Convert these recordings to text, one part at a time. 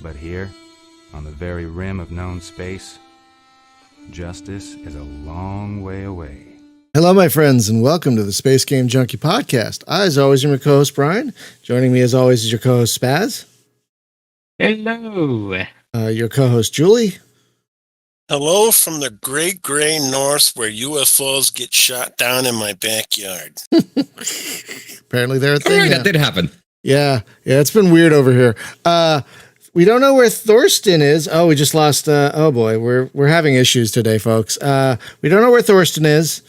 But here, on the very rim of known space, justice is a long way away. Hello, my friends, and welcome to the Space Game Junkie Podcast. I, as always, am your co-host, Brian. Joining me, as always, is your co-host, Spaz. Hello. Your co-host, Julie. Hello from the great gray north where UFOs get shot down in my backyard. Apparently they're a thing. Right, that did happen. Yeah, it's been weird over here. We don't know where Thorsten is. Oh, we just lost. Oh boy, we're having issues today, folks. We don't know where Thorsten is.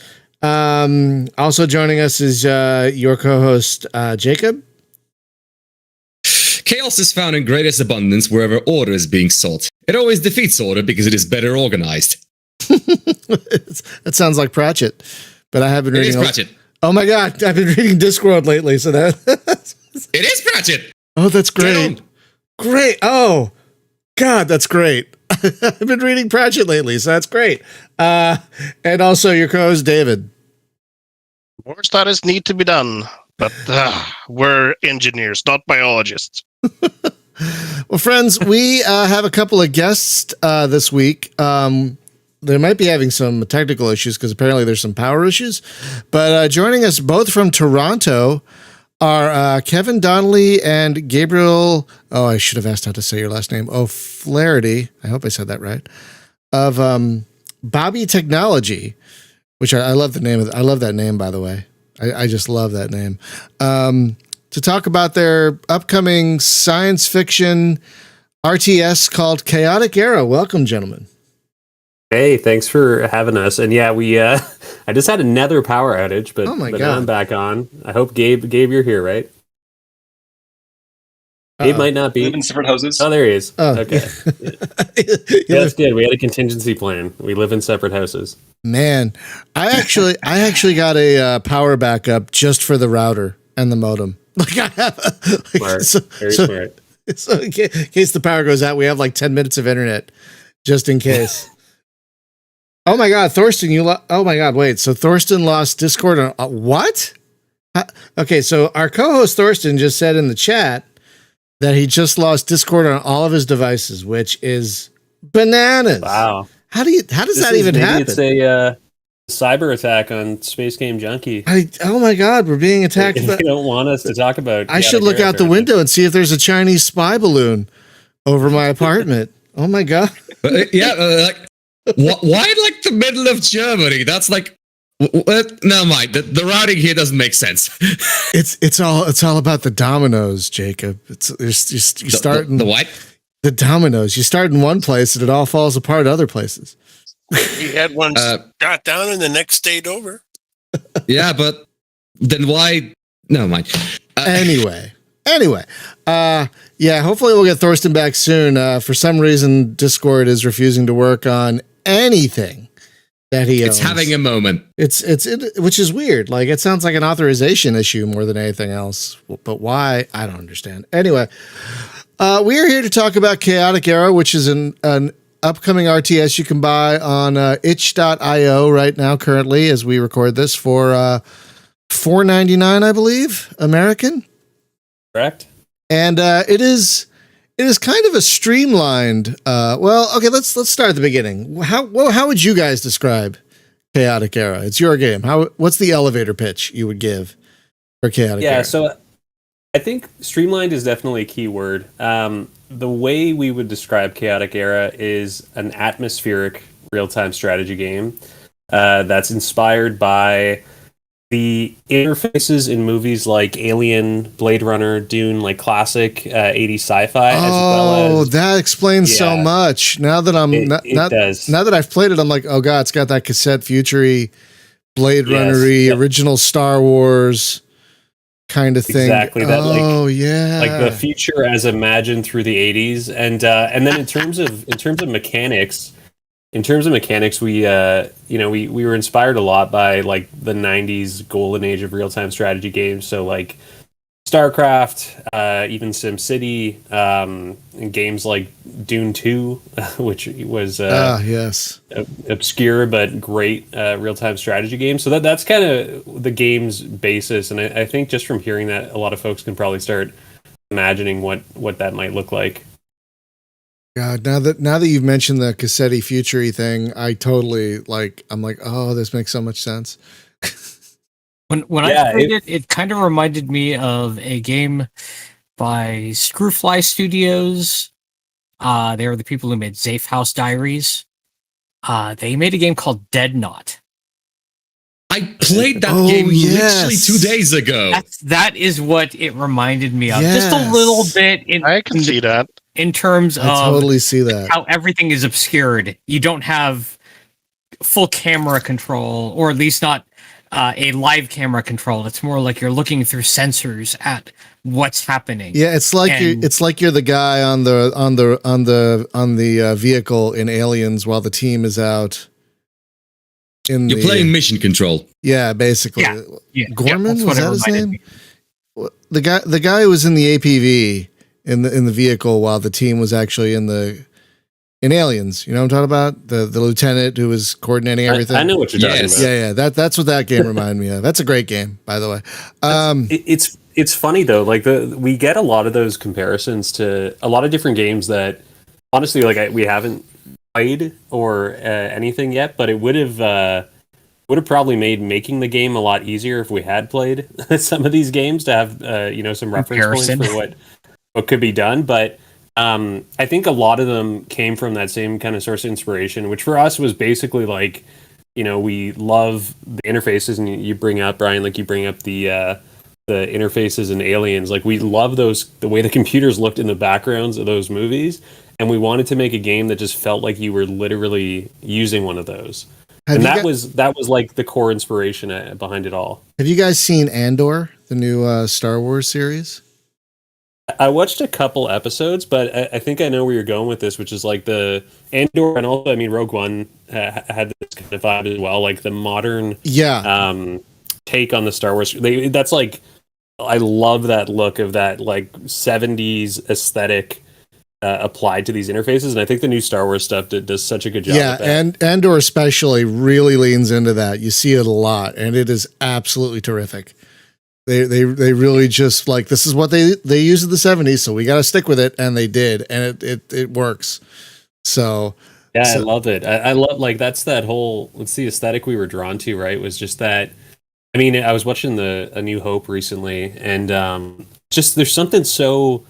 Also joining us is your co-host, Jacob. Chaos is found in greatest abundance wherever order is being sought. It always defeats order because it is better organized. That sounds like Pratchett, but I have been reading. It is Pratchett. Oh my God, I've been reading Discworld lately, so that. It is Pratchett. Oh, that's great. Great. Oh, God, that's great. I've been reading Pratchett lately, so that's great. And also your co-host, David. More studies need to be done, but we're engineers, not biologists. Well, friends, we have a couple of guests this week. They might be having some technical issues because apparently there's some power issues. But joining us both from Toronto are Kevin Donnelly and Gabriel. Oh, I should have asked how to say your last name. O'Flaherty. I hope I said that right. Of Bobby Technology, which I love the name of. I love that name, by the way. I just love that name. To talk about their upcoming science fiction RTS called Chaotic Era. Welcome, gentlemen. Hey, thanks for having us. And yeah, we I just had another power outage, but, Oh my but God. now I'm back on. I hope Gabe, you're here, right? Gabe might not We be. live in separate houses. Oh, there he is. Oh. Okay. Yeah, Yeah, that's good. We had a contingency plan. We live in separate houses. man, I actually got a power backup just for the router and the modem. Like I have, Smart. Very smart. So in case the power goes out, we have like 10 minutes of internet, just in case. Oh my God, Thorsten, oh my God, wait. So Thorsten lost Discord on what? Okay, so our co-host Thorsten just said in the chat that he just lost Discord on all of his devices, which is bananas. Wow. How does that even happen? It's a cyber attack on Space Game Junkie. Oh my God, we're being attacked. They don't want us to talk about. I should look out the window and see if there's a Chinese spy balloon over my apartment. Oh my God. Why like the middle of Germany? That's like, never mind. The routing here doesn't make sense. It's all about the dominoes, Jacob. You start in the what? The dominoes. You start in one place and it all falls apart other places. We had one got down and the next stayed over. Yeah, but then why? Never mind. Anyway. Yeah, hopefully we'll get Thorsten back soon. For some reason, Discord is refusing to work on anything that he owns. It's having a moment. Which is weird. Like, it sounds like an authorization issue more than anything else. But why? I don't understand. Anyway, we are here to talk about Chaotic Era, which is an upcoming RTS you can buy on itch.io right now, currently, as we record this, for $4.99, I believe, American. Correct. And it is kind of a streamlined. Okay, let's start at the beginning. How would you guys describe Chaotic Era? It's your game. What's the elevator pitch you would give for Chaotic Era? Yeah, so I think streamlined is definitely a key word. The way we would describe Chaotic Era is an atmospheric real-time strategy game that's inspired by the interfaces in movies like Alien, Blade Runner, Dune, like classic 80s sci-fi, as well as that explains so much. Now that now that I've played it, I'm like, oh God, it's got that cassette futury, Blade Runner-y, original Star Wars kind of thing. Exactly that. Yeah, like the future as imagined through the 80s, and then in terms of mechanics. In terms of mechanics, we were inspired a lot by like the 90s golden age of real-time strategy games. So like StarCraft, even SimCity, and games like Dune 2, which was obscure but great real-time strategy game. So that's kind of the game's basis. And I think just from hearing that, a lot of folks can probably start imagining what that might look like. God, now that you've mentioned the Cassetti Future thing, I totally I'm like, oh, this makes so much sense. When I played it, it kind of reminded me of a game by Screwfly Studios. They were the people who made Safe House Diaries. They made a game called Dead Knot. I played that game literally 2 days ago. That is what it reminded me of. Yes. Just a little bit. I can see that. In terms of totally see that. How everything is obscured. You don't have full camera control, or at least not a live camera control. It's more like you're looking through sensors at what's happening. Yeah, it's like you're the guy on the vehicle in Aliens while the team is out. You're playing mission control. Yeah, basically. Yeah. Gorman, was that his name? The guy who was in the APV in the vehicle while the team was actually in Aliens. You know what I'm talking about? The lieutenant who was coordinating everything. I know what you're talking about. Yeah. That's what that game reminded me of. That's a great game, by the way. It's funny though. Like we get a lot of those comparisons to a lot of different games that honestly, we haven't played or anything yet, but it would have probably made making the game a lot easier if we had played some of these games to have some reference points for what could be done. But I think a lot of them came from that same kind of source of inspiration, which for us was basically we love the interfaces, and you bring up, Brian, you bring up the interfaces in Aliens. Like, we love the way the computers looked in the backgrounds of those movies, and we wanted to make a game that just felt like you were literally using one of those. That was like the core inspiration behind it all. Have you guys seen Andor, the new Star Wars series? I watched a couple episodes, but I think I know where you're going with this, which is like the Andor, and also, Rogue One had this kind of vibe as well, like the modern take on the Star Wars. That's like, I love that look of that like 70s aesthetic applied to these interfaces, and I think the new Star Wars stuff does such a good job. Yeah, and Andor especially really leans into that. You see it a lot, and it is absolutely terrific. They really just like, this is what they used in the 70s, so we got to stick with it, and they did, and it works. So I love it. I love, like, that's that whole, it's the aesthetic we were drawn to, right? Was just that. I was watching A New Hope recently, and just there's something so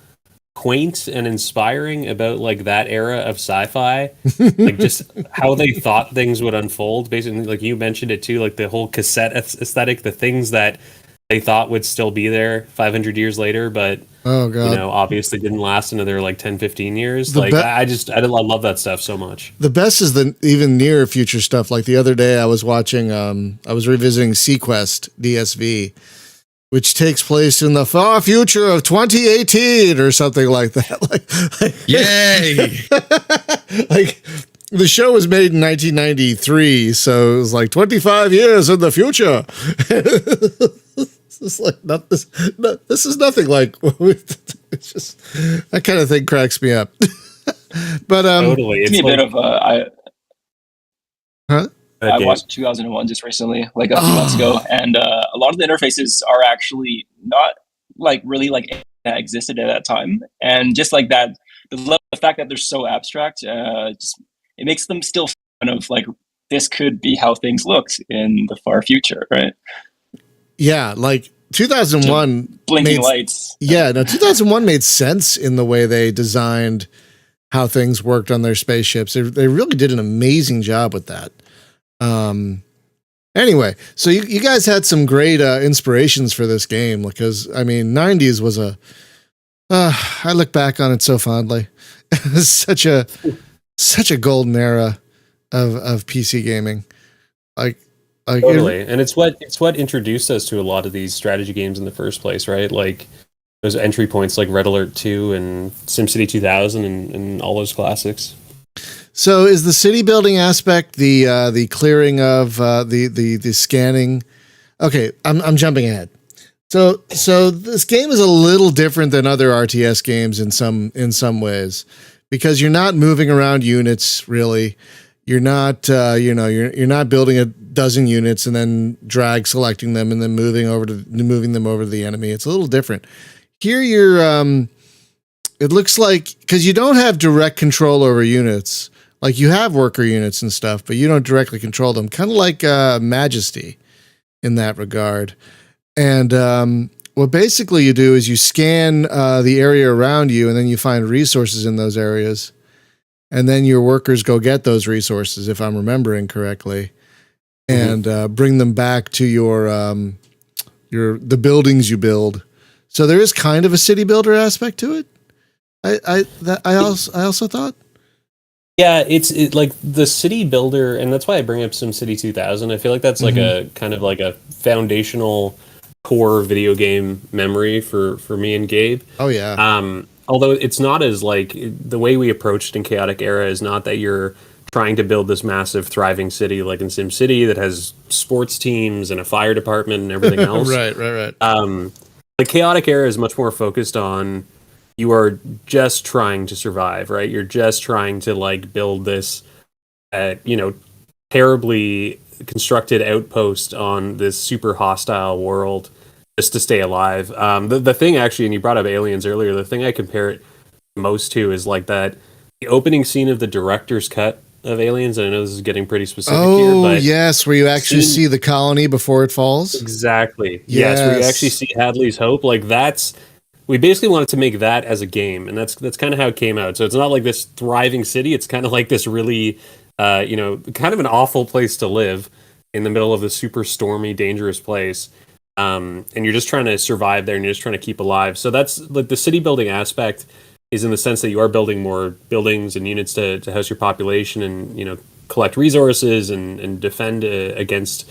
quaint and inspiring about like that era of sci-fi, like just how they thought things would unfold. Basically, like you mentioned it too, like the whole cassette aesthetic, the things that they thought would still be there 500 years later, but obviously didn't last another like 10, 15 years. I love that stuff so much. The best is the even near future stuff. Like the other day I was watching, I was revisiting Sequest DSV, which takes place in the far future of 2018 or something like that. Yay! Like, the show was made in 1993, so it was like 25 years in the future. It's like this is nothing like. It's just that kind of thing cracks me up. But totally, it's a bit of I watched 2001 just recently, like a few months ago, and a lot of the interfaces are actually not like really like that existed at that time, and just like that, the fact that they're so abstract, just it makes them still kind of like, this could be how things looked in the far future, right? Yeah, like 2001 blinking lights. Yeah, no, 2001 made sense in the way they designed how things worked on their spaceships. They really did an amazing job with that. Anyway, so you guys had some great inspirations for this game, because 90s was I look back on it so fondly. It was such a golden era of PC gaming. Like totally. And it's what introduced us to a lot of these strategy games in the first place, right? Like those entry points like Red Alert 2 and SimCity 2000 and all those classics. So is the city building aspect the clearing of the scanning? Okay, I'm jumping ahead. So this game is a little different than other RTS games in some ways, because you're not moving around units really. You're not you're not building a dozen units and then drag selecting them and then moving them over to the enemy. It's a little different. Here it looks like, because you don't have direct control over units. Like you have worker units and stuff, but you don't directly control them. Kind of like Majesty in that regard. And what basically you do is you scan the area around you, and then you find resources in those areas. And then your workers go get those resources, if I'm remembering correctly, and bring them back to the buildings you build. So there is kind of a city builder aspect to it. I also thought. Yeah, it's like the city builder, and that's why I bring up SimCity 2000. I feel like that's like a kind of like a foundational core video game memory for me and Gabe. Oh yeah. Although it's not as like the way we approached in Chaotic Era is not that you're trying to build this massive thriving city like in SimCity that has sports teams and a fire department and everything else. Right. Like Chaotic Era is much more focused on you are just trying to survive, right? You're just trying to like build this, terribly constructed outpost on this super hostile world just to stay alive. The thing actually, and you brought up Aliens earlier, the thing I compare it most to is like that the opening scene of the director's cut of Aliens. And I know this is getting pretty specific here, but yes, where you actually see the colony before it falls. Exactly. Yes, where you actually see Hadley's Hope. Like we basically wanted to make that as a game, and that's kind of how it came out. So it's not like this thriving city. It's kind of like this really, kind of an awful place to live in the middle of this super stormy, dangerous place. And you're just trying to survive there, and you're just trying to keep alive. So that's like the city building aspect is in the sense that you are building more buildings and units to house your population and, collect resources and defend against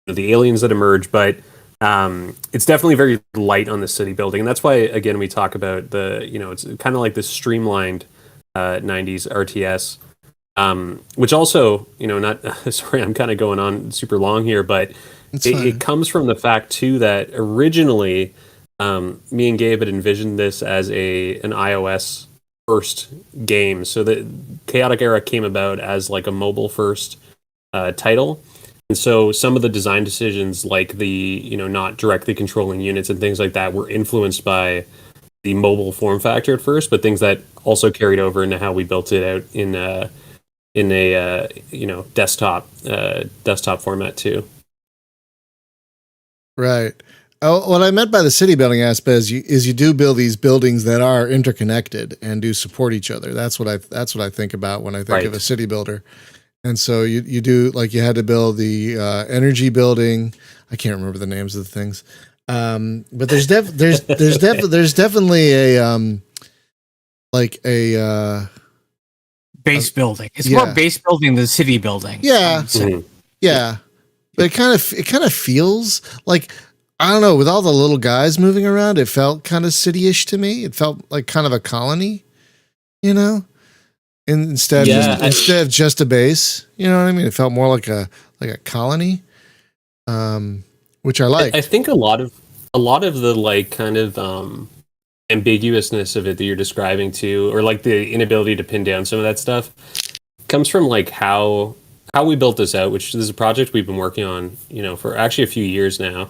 the aliens that emerge. But it's definitely very light on the city building. And that's why, again, we talk about it's kind of like this streamlined 90s RTS, which also, sorry, I'm kind of going on super long here, but it comes from the fact, too, that originally me and Gabe had envisioned this as an iOS first game. So the Chaotic Era came about as like a mobile first title. And so some of the design decisions, like the, not directly controlling units and things like that, were influenced by the mobile form factor at first, but things that also carried over into how we built it out in a desktop format too. Right. Oh, what I meant by the city building aspect is you do build these buildings that are interconnected and do support each other. That's what I think about when I think of a city builder. And so you do, like, you had to build the energy building. I can't remember the names of the things, but there's definitely a base building. It's more base building than city building. Yeah, yeah. But it kind of feels like, I don't know, with all the little guys moving around, it felt kind of city-ish to me. It felt like kind of a colony, instead of just a base. You know what I mean? It felt more like a colony, which I like. I think a lot of the like kind of ambiguousness of it that you're describing too, or like the inability to pin down some of that stuff, comes from like how we built this out, which is a project we've been working on, for actually a few years now.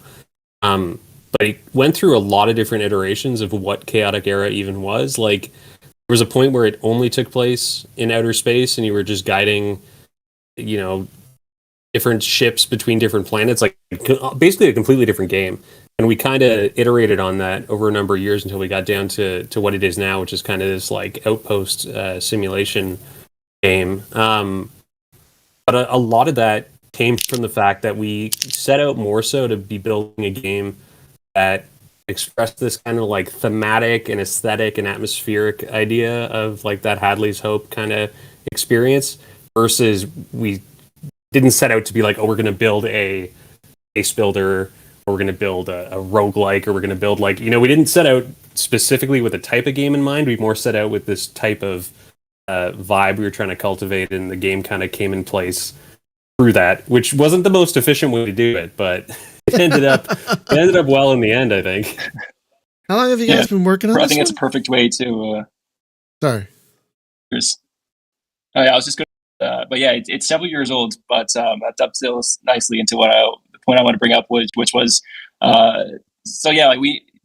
But it went through a lot of different iterations of what Chaotic Era even was. Like, there was a point where it only took place in outer space, and you were just guiding, different ships between different planets, like basically a completely different game. And we kind of iterated on that over a number of years until we got down to what it is now, which is kind of this like outpost simulation game. But a lot of that came from the fact that we set out more so to be building a game that expressed this kind of like thematic and aesthetic and atmospheric idea of like that Hadley's Hope kind of experience, versus we didn't set out to be like, oh, we're going to build a base builder, or we're going to build a roguelike, or we're going to build like, we didn't set out specifically with a type of game in mind. We more set out with this type of vibe we were trying to cultivate, and the game kind of came in place through that, which wasn't the most efficient way to do it, but it ended up well in the end, I think. How long have you guys been working on this? I think it's a perfect way to sorry. I was just going but yeah, it's several years old, but that dovetails nicely into the point I want to bring up, which was like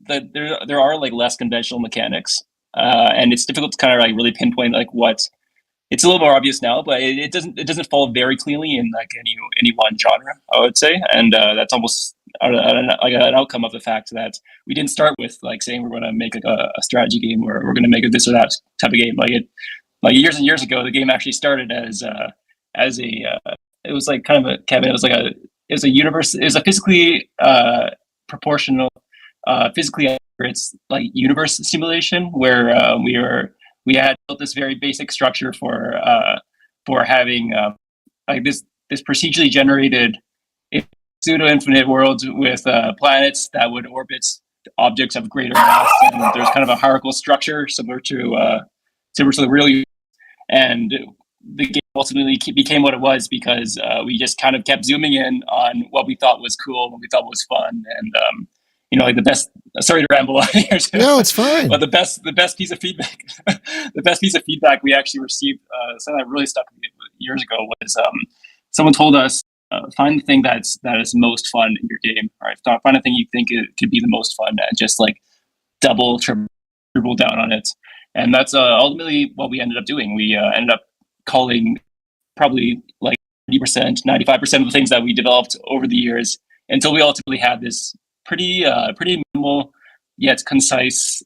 there are like less conventional mechanics and it's difficult to kind of like really pinpoint like what. It's a little more obvious now, but it doesn't fall very cleanly in like any one genre, I would say, and that's almost like an outcome of the fact that we didn't start with like saying we're going to make like a strategy game or we're going to make a this or that type of game. Like years and years ago, the game actually started as a it was like kind of a Kevin. It was a universe. It was a physically proportional, physically accurate like universe simulation where we had built this very basic structure for having like this procedurally generated pseudo infinite worlds with planets that would orbit objects of greater mass, and there's kind of a hierarchical structure similar to the real universe. And the game ultimately became what it was because we just kind of kept zooming in on what we thought was cool, what we thought was fun, and like the best. Sorry to ramble on here. No, it's fine. But the best piece of feedback, we actually received, something that really stuck with me years ago was someone told us find the thing that is most fun in your game. Right, find a thing you think it could be the most fun, and just like double, triple down on it. And that's ultimately what we ended up doing. We ended up calling probably like 90%, 95% of the things that we developed over the years until we ultimately had this pretty minimal yet concise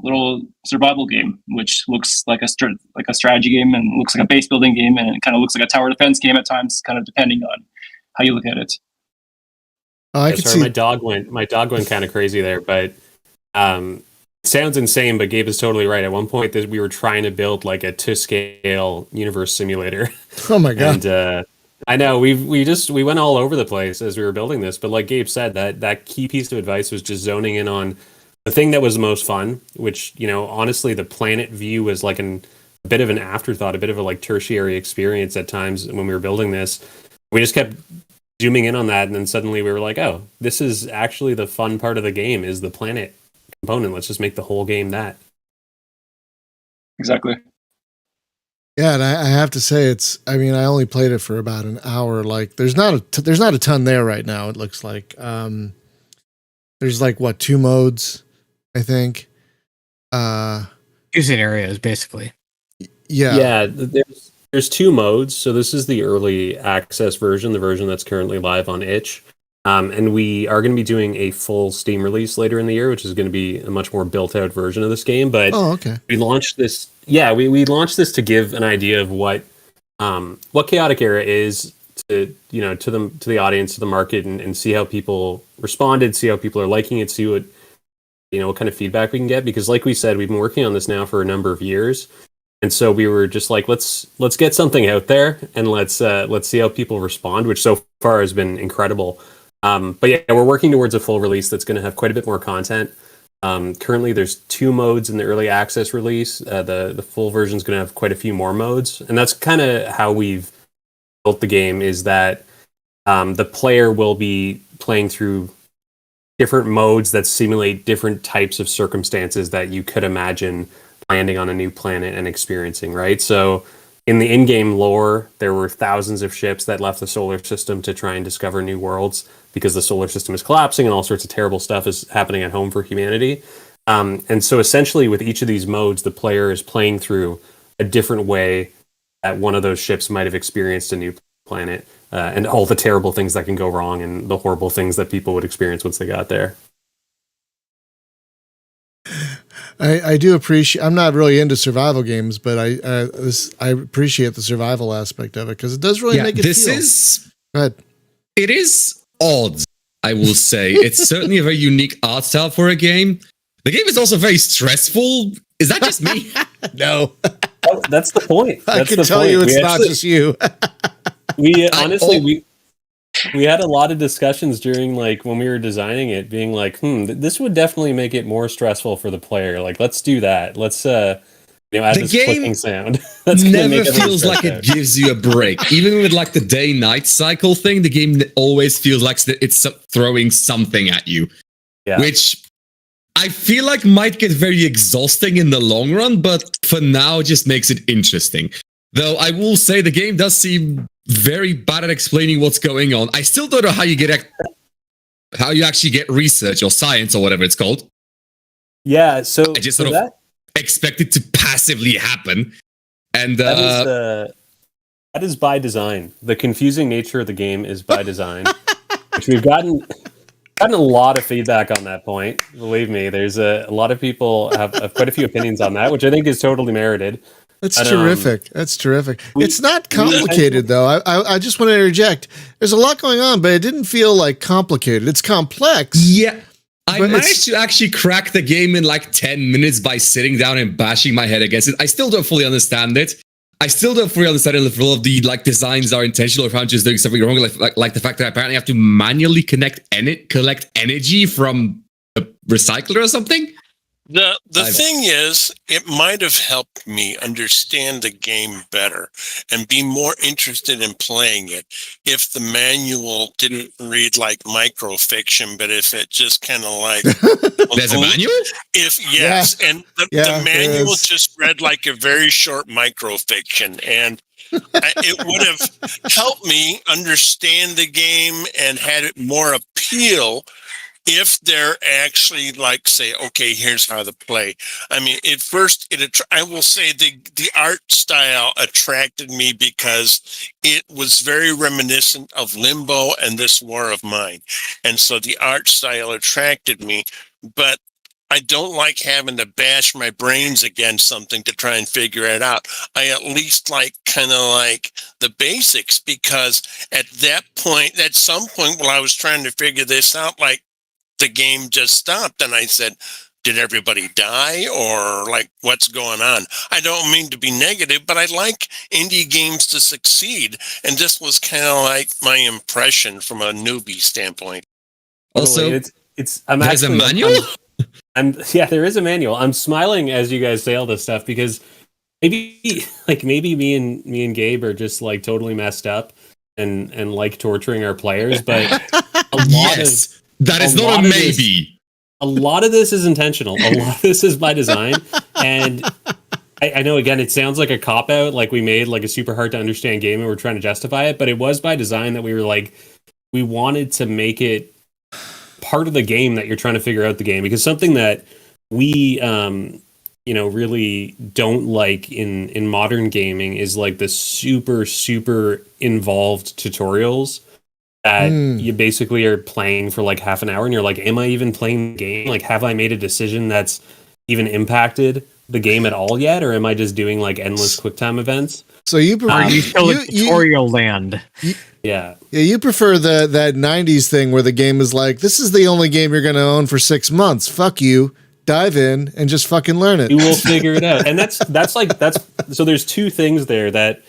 little survival game, which looks like a strategy game and looks like a base building game, and it kind of looks like a tower defense game at times, kind of depending on how you look at it. My dog went kind of crazy there, but sounds insane, but Gabe is totally right. At one point, we were trying to build like a to-scale universe simulator. Oh my god! And I know we went all over the place as we were building this, but like Gabe said, that key piece of advice was just zoning in on the thing that was the most fun. Which honestly, the planet view was like a bit of an afterthought, a bit of a like tertiary experience at times when we were building this. We just kept zooming in on that, and then suddenly we were like, oh, this is actually the fun part of the game is the planet component. Let's just make the whole game that. Exactly. Yeah, and I have to say I only played it for about an hour. Like there's not a ton there right now. It looks like there's like 2 modes, I think. 2 scenarios basically. Yeah. There's 2 modes. So this is the early access version, the version that's currently live on itch. And we are going to be doing a full Steam release later in the year, which is going to be a much more built-out version of this game. But we launched this. Yeah, we launched this to give an idea of what Chaotic Era is to the audience, to the market, and see how people responded, see how people are liking it, see what kind of feedback we can get. Because, like we said, we've been working on this now for a number of years, and so we were just like, let's get something out there and let's see how people respond, which so far has been incredible. But yeah, we're working towards a full release that's going to have quite a bit more content. Currently, there's 2 modes in the early access release. The full version is going to have quite a few more modes, and that's kind of how we've built the game. Is that the player will be playing through different modes that simulate different types of circumstances that you could imagine landing on a new planet and experiencing. Right, so. In the in-game lore, there were thousands of ships that left the solar system to try and discover new worlds because the solar system is collapsing and all sorts of terrible stuff is happening at home for humanity. And so essentially with each of these modes, the player is playing through a different way that one of those ships might have experienced a new planet and all the terrible things that can go wrong and the horrible things that people would experience once they got there. I do appreciate. I'm not really into survival games, but I appreciate the survival aspect of it because it does really make it feel. Go ahead. It is odd, I will say. It's certainly a very unique art style for a game. The game is also very stressful. Is that just me? No. That's the point. I can tell you it's not just you. We had a lot of discussions during like when we were designing it, being like, this would definitely make it more stressful for the player. Like, let's do that. Let's add this clicking sound. That's never feels like it gives you a break. Even with like the day-night cycle thing, the game always feels like it's throwing something at you. Yeah. Which I feel like might get very exhausting in the long run, but for now just makes it interesting. Though I will say the game does seem very bad at explaining what's going on. I still don't know how you actually get research or science or whatever it's called. Yeah, so it expect it to passively happen. And That is by design. The confusing nature of the game is by design, which we've gotten a lot of feedback on that point. Believe me, there's a lot of people have quite a few opinions on that, which I think is totally merited. That's terrific. That's terrific. It's not complicated, though. I just want to interject. There's a lot going on, but it didn't feel like complicated. It's complex. Yeah. I managed to actually crack the game in like 10 minutes by sitting down and bashing my head against it. I still don't fully understand it. I still don't fully understand if all of the like designs are intentional or if I'm just doing something wrong. Like the fact that I apparently have to manually collect energy from a recycler or something. The thing is, it might have helped me understand the game better and be more interested in playing it if the manual didn't read like microfiction, but if it just kind of like there's a manual. And the manual just read like a very short microfiction, and it would have helped me understand the game and had it more appeal. If they're actually like say, okay, here's how to play. I mean, I will say the art style attracted me because it was very reminiscent of Limbo and This War of Mine. And so the art style attracted me, but I don't like having to bash my brains against something to try and figure it out. I at least like kind of like the basics, because at some point while I was trying to figure this out, like, the game just stopped, and I said, did everybody die, or like what's going on? I don't mean to be negative, but I like indie games to succeed, and this was kind of like my impression from a newbie standpoint. Also, there's a manual. There is a manual. I'm smiling as you guys say all this stuff because maybe me and Gabe are just like totally messed up and like torturing our players, but a lot of that is not a maybe. A lot of this is intentional. A lot of this is by design. And I know, again, it sounds like a cop-out, like we made like a super hard to understand game and we're trying to justify it, but it was by design that we were like, we wanted to make it part of the game that you're trying to figure out the game. Because something that we, really don't like in modern gaming is like the super, super involved tutorials that you basically are playing for like half an hour and you're like, am I even playing the game? Like, have I made a decision that's even impacted the game at all yet? Or am I just doing like endless QuickTime events? So you prefer tutorial land. You prefer that 90s thing where the game is like, this is the only game you're going to own for 6 months. Fuck you. Dive in and just fucking learn it. You will figure it out. And that's so there's two things there that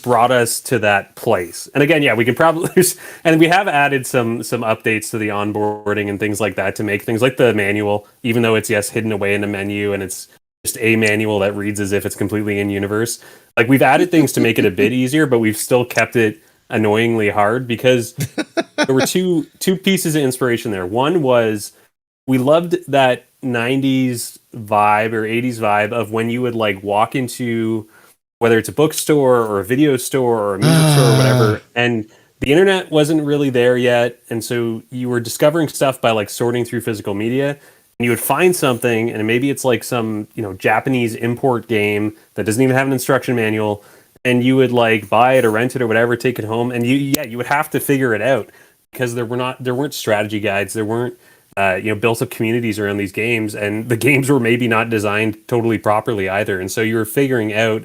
brought us to that place. And again, we can probably and we have added some updates to the onboarding and things like that to make things like the manual, even though it's hidden away in a menu and it's just a manual that reads as if it's completely in universe. Like, we've added things to make it a bit easier, but we've still kept it annoyingly hard because there were two pieces of inspiration there. One was we loved that 90s vibe or 80s vibe of when you would like walk into whether it's a bookstore or a video store or a music store or whatever, and the internet wasn't really there yet, and so you were discovering stuff by like sorting through physical media, and you would find something, and maybe it's like some Japanese import game that doesn't even have an instruction manual, and you would like buy it or rent it or whatever, take it home, and you would have to figure it out because there weren't strategy guides, there weren't built up communities around these games, and the games were maybe not designed totally properly either, and so you were figuring out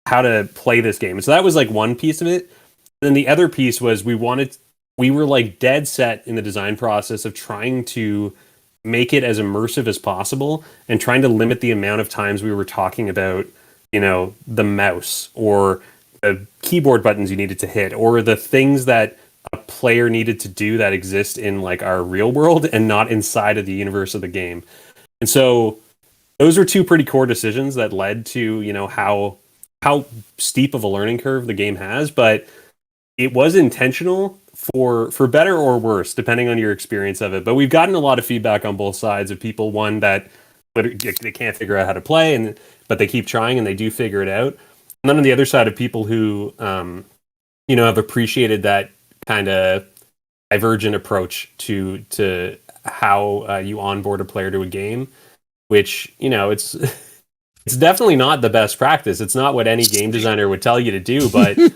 how to play this game. And so that was like one piece of it. And then the other piece was we were like dead set in the design process of trying to make it as immersive as possible and trying to limit the amount of times we were talking about, the mouse or the keyboard buttons you needed to hit or the things that a player needed to do that exist in like our real world and not inside of the universe of the game. And so those were two pretty core decisions that led to, how steep of a learning curve the game has, but it was intentional for better or worse, depending on your experience of it. But we've gotten a lot of feedback on both sides of people, one that they can't figure out how to play, but they keep trying and they do figure it out. And then on the other side of people who, have appreciated that kind of divergent approach to how you onboard a player to a game, which, it's It's definitely not the best practice. It's not what any game designer would tell you to do. But I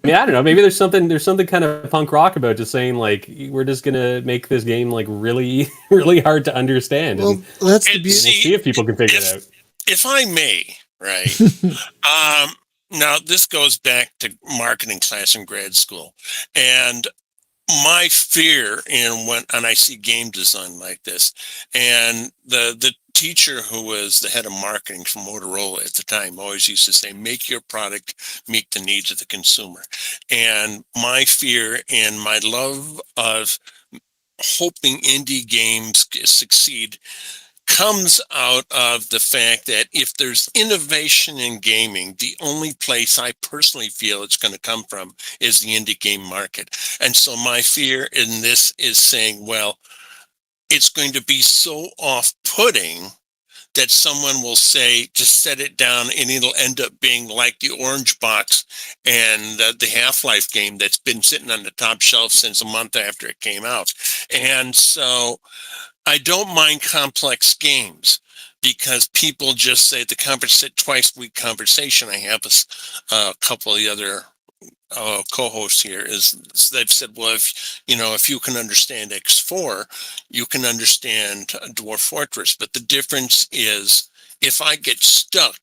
mean, I don't know. Maybe there's something kind of punk rock about just saying like we're just gonna make this game like really, really hard to understand. Well, that's the beauty. We'll see if people can figure it out. If I may, right? Now this goes back to marketing class in grad school, and my fear when I see game design like this, and the teacher who was the head of marketing for Motorola at the time always used to say, make your product meet the needs of the consumer. And my fear and my love of hoping indie games succeed comes out of the fact that if there's innovation in gaming, the only place I personally feel it's going to come from is the indie game market. And so my fear in this is saying, well, it's going to be so off-putting that someone will say, just set it down, and it'll end up being like the Orange Box and the Half-Life game that's been sitting on the top shelf since a month after it came out. And so I don't mind complex games because people just say twice-a-week conversation I have with a couple of the other co-hosts here is they've said, well, if you can understand X4, you can understand Dwarf Fortress. But the difference is if I get stuck,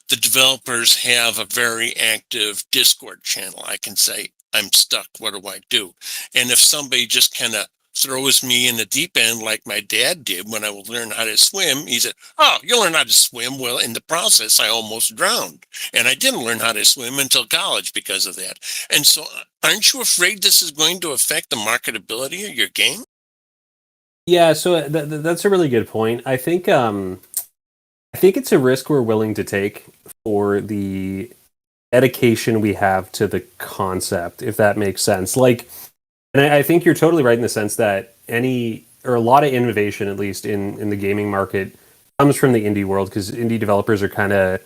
the developers have a very active Discord channel. I can say, I'm stuck. What do I do? And if somebody just kind of throws me in the deep end like my dad did when I was learning how to swim. He said, oh, you learn how to swim. Well, in the process, I almost drowned. And I didn't learn how to swim until college because of that. And so aren't you afraid this is going to affect the marketability of your game? Yeah, so that's a really good point. I think it's a risk we're willing to take for the dedication we have to the concept, if that makes sense. Like, and I think you're totally right in the sense that a lot of innovation, at least in the gaming market, comes from the indie world because indie developers are kind of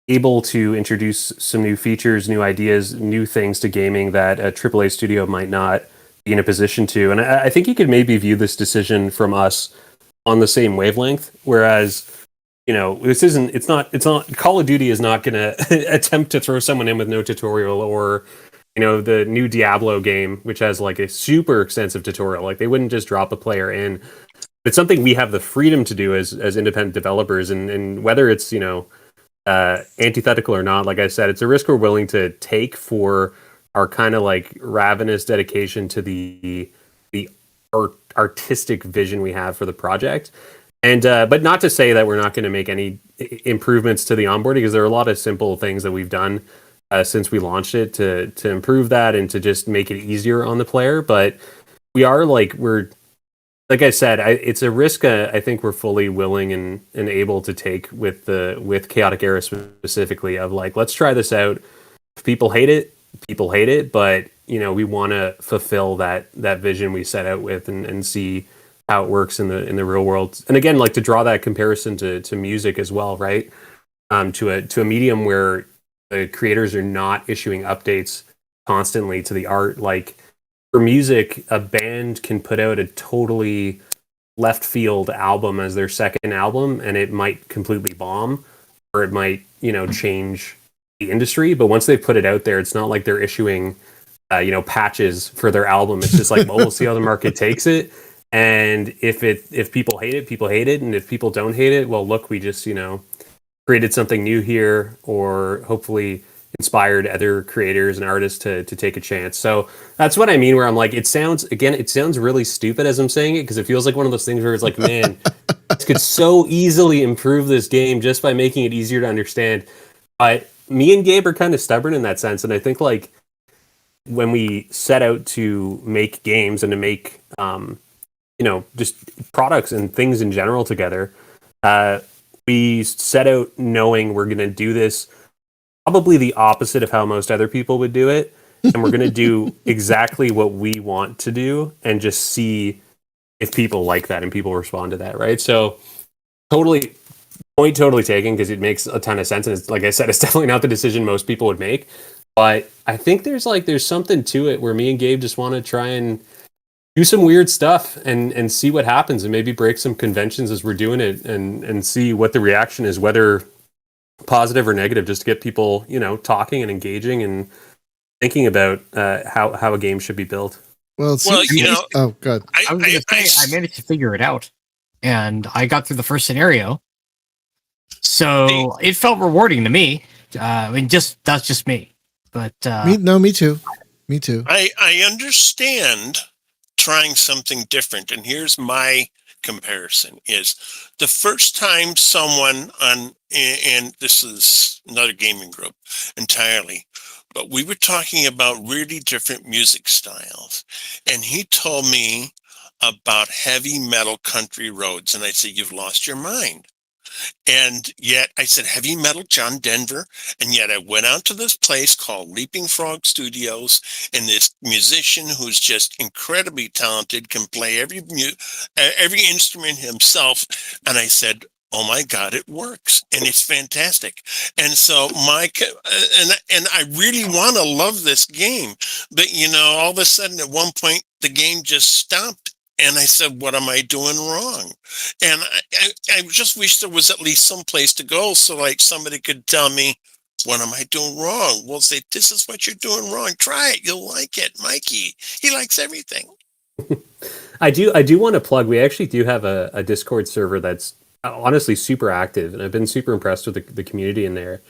able to introduce some new features, new ideas, new things to gaming that a AAA studio might not be in a position to. And I think you could maybe view this decision from us on the same wavelength, whereas, it's not Call of Duty is not going to attempt to throw someone in with no tutorial, or the new Diablo game, which has like a super extensive tutorial. Like they wouldn't just drop a player in. It's something we have the freedom to do as independent developers, and whether it's antithetical or not, like I said, it's a risk we're willing to take for our kind of like ravenous dedication to the artistic vision we have for the project. And but not to say that we're not going to make any improvements to the onboarding, because there are a lot of simple things that we've done since we launched it to improve that and to just make it easier on the player. But we're like I said, it's a risk I think we're fully willing and able to take with Chaotic Era specifically, of like, let's try this out. If people hate it, but we want to fulfill that vision we set out with and see how it works in the real world. And again, like to draw that comparison to music as well, right? To a medium where the creators are not issuing updates constantly to the art. Like for music, a band can put out a totally left field album as their second album, and it might completely bomb, or it might, change the industry. But once they put it out there, it's not like they're issuing, patches for their album. It's just like, well, we'll see how the market takes it. And if people hate it, people hate it. And if people don't hate it, well, look, we just, created something new here, or hopefully inspired other creators and artists to take a chance. So that's what I mean, where I'm like, it sounds really stupid as I'm saying it, because it feels like one of those things where it's like, man, this could so easily improve this game just by making it easier to understand. But me and Gabe are kind of stubborn in that sense. And I think like when we set out to make games and to make, just products and things in general together, we set out knowing we're going to do this probably the opposite of how most other people would do it. And we're going to do exactly what we want to do and just see if people like that and people respond to that, right? So totally taken, because it makes a ton of sense. And it's, like I said, it's definitely not the decision most people would make. But I think there's something to it where me and Gabe just want to try and do some weird stuff and see what happens, and maybe break some conventions as we're doing it and see what the reaction is, whether positive or negative, just to get people, talking and engaging and thinking about how a game should be built. Well, oh, good. I was going to say, I managed to figure it out, and I got through the first scenario. So it felt rewarding to me. That's just me. But me too. Me too. I understand trying something different, and here's my comparison: is the first time someone and this is another gaming group entirely, but we were talking about really different music styles, and he told me about heavy metal country roads, and I said, "You've lost your mind." And yet I said, heavy metal, John Denver. And yet I went out to this place called Leaping Frog Studios, and this musician who's just incredibly talented can play every instrument himself. And I said, oh my God, it works. And it's fantastic. And so and I really want to love this game. But, all of a sudden at one point, the game just stopped. And I said, what am I doing wrong? And I just wish there was at least some place to go so like somebody could tell me, what am I doing wrong? We'll say, this is what you're doing wrong. Try it. You'll like it. Mikey, he likes everything. I do want to plug, we actually do have a Discord server that's honestly super active, and I've been super impressed with the community in there,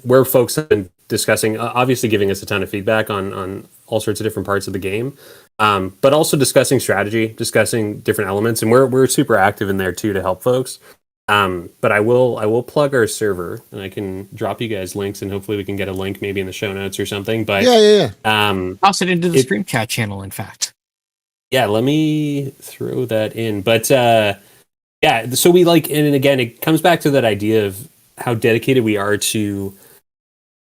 where folks have been discussing, obviously giving us a ton of feedback on all sorts of different parts of the game. But also discussing strategy, discussing different elements, and we're super active in there too to help folks. But I will plug our server, and I can drop you guys links, and hopefully we can get a link maybe in the show notes or something. But yeah. Toss it into the stream chat channel. In fact, yeah, let me throw that in. But so we and again, it comes back to that idea of how dedicated we are to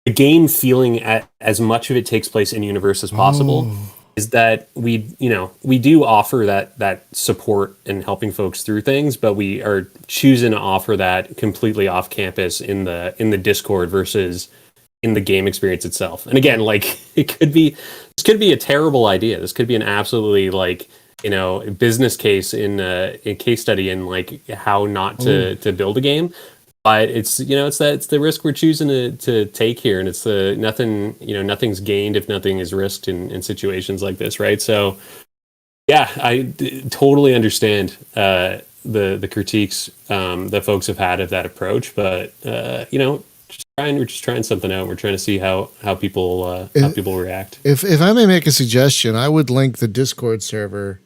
the game feeling as much of it takes place in universe as possible. Is that we do offer that support and helping folks through things, but we are choosing to offer that completely off campus in the Discord versus in the game experience itself. And again, this could be a terrible idea. This could be an absolutely business case in a case study in how not to build a game. But it's the risk we're choosing to take here, and it's nothing's gained if nothing is risked in situations like this, right? So, yeah, I totally understand the critiques that folks have had of that approach, but we're just trying something out. We're trying to see how people react. If I may make a suggestion, I would link the Discord server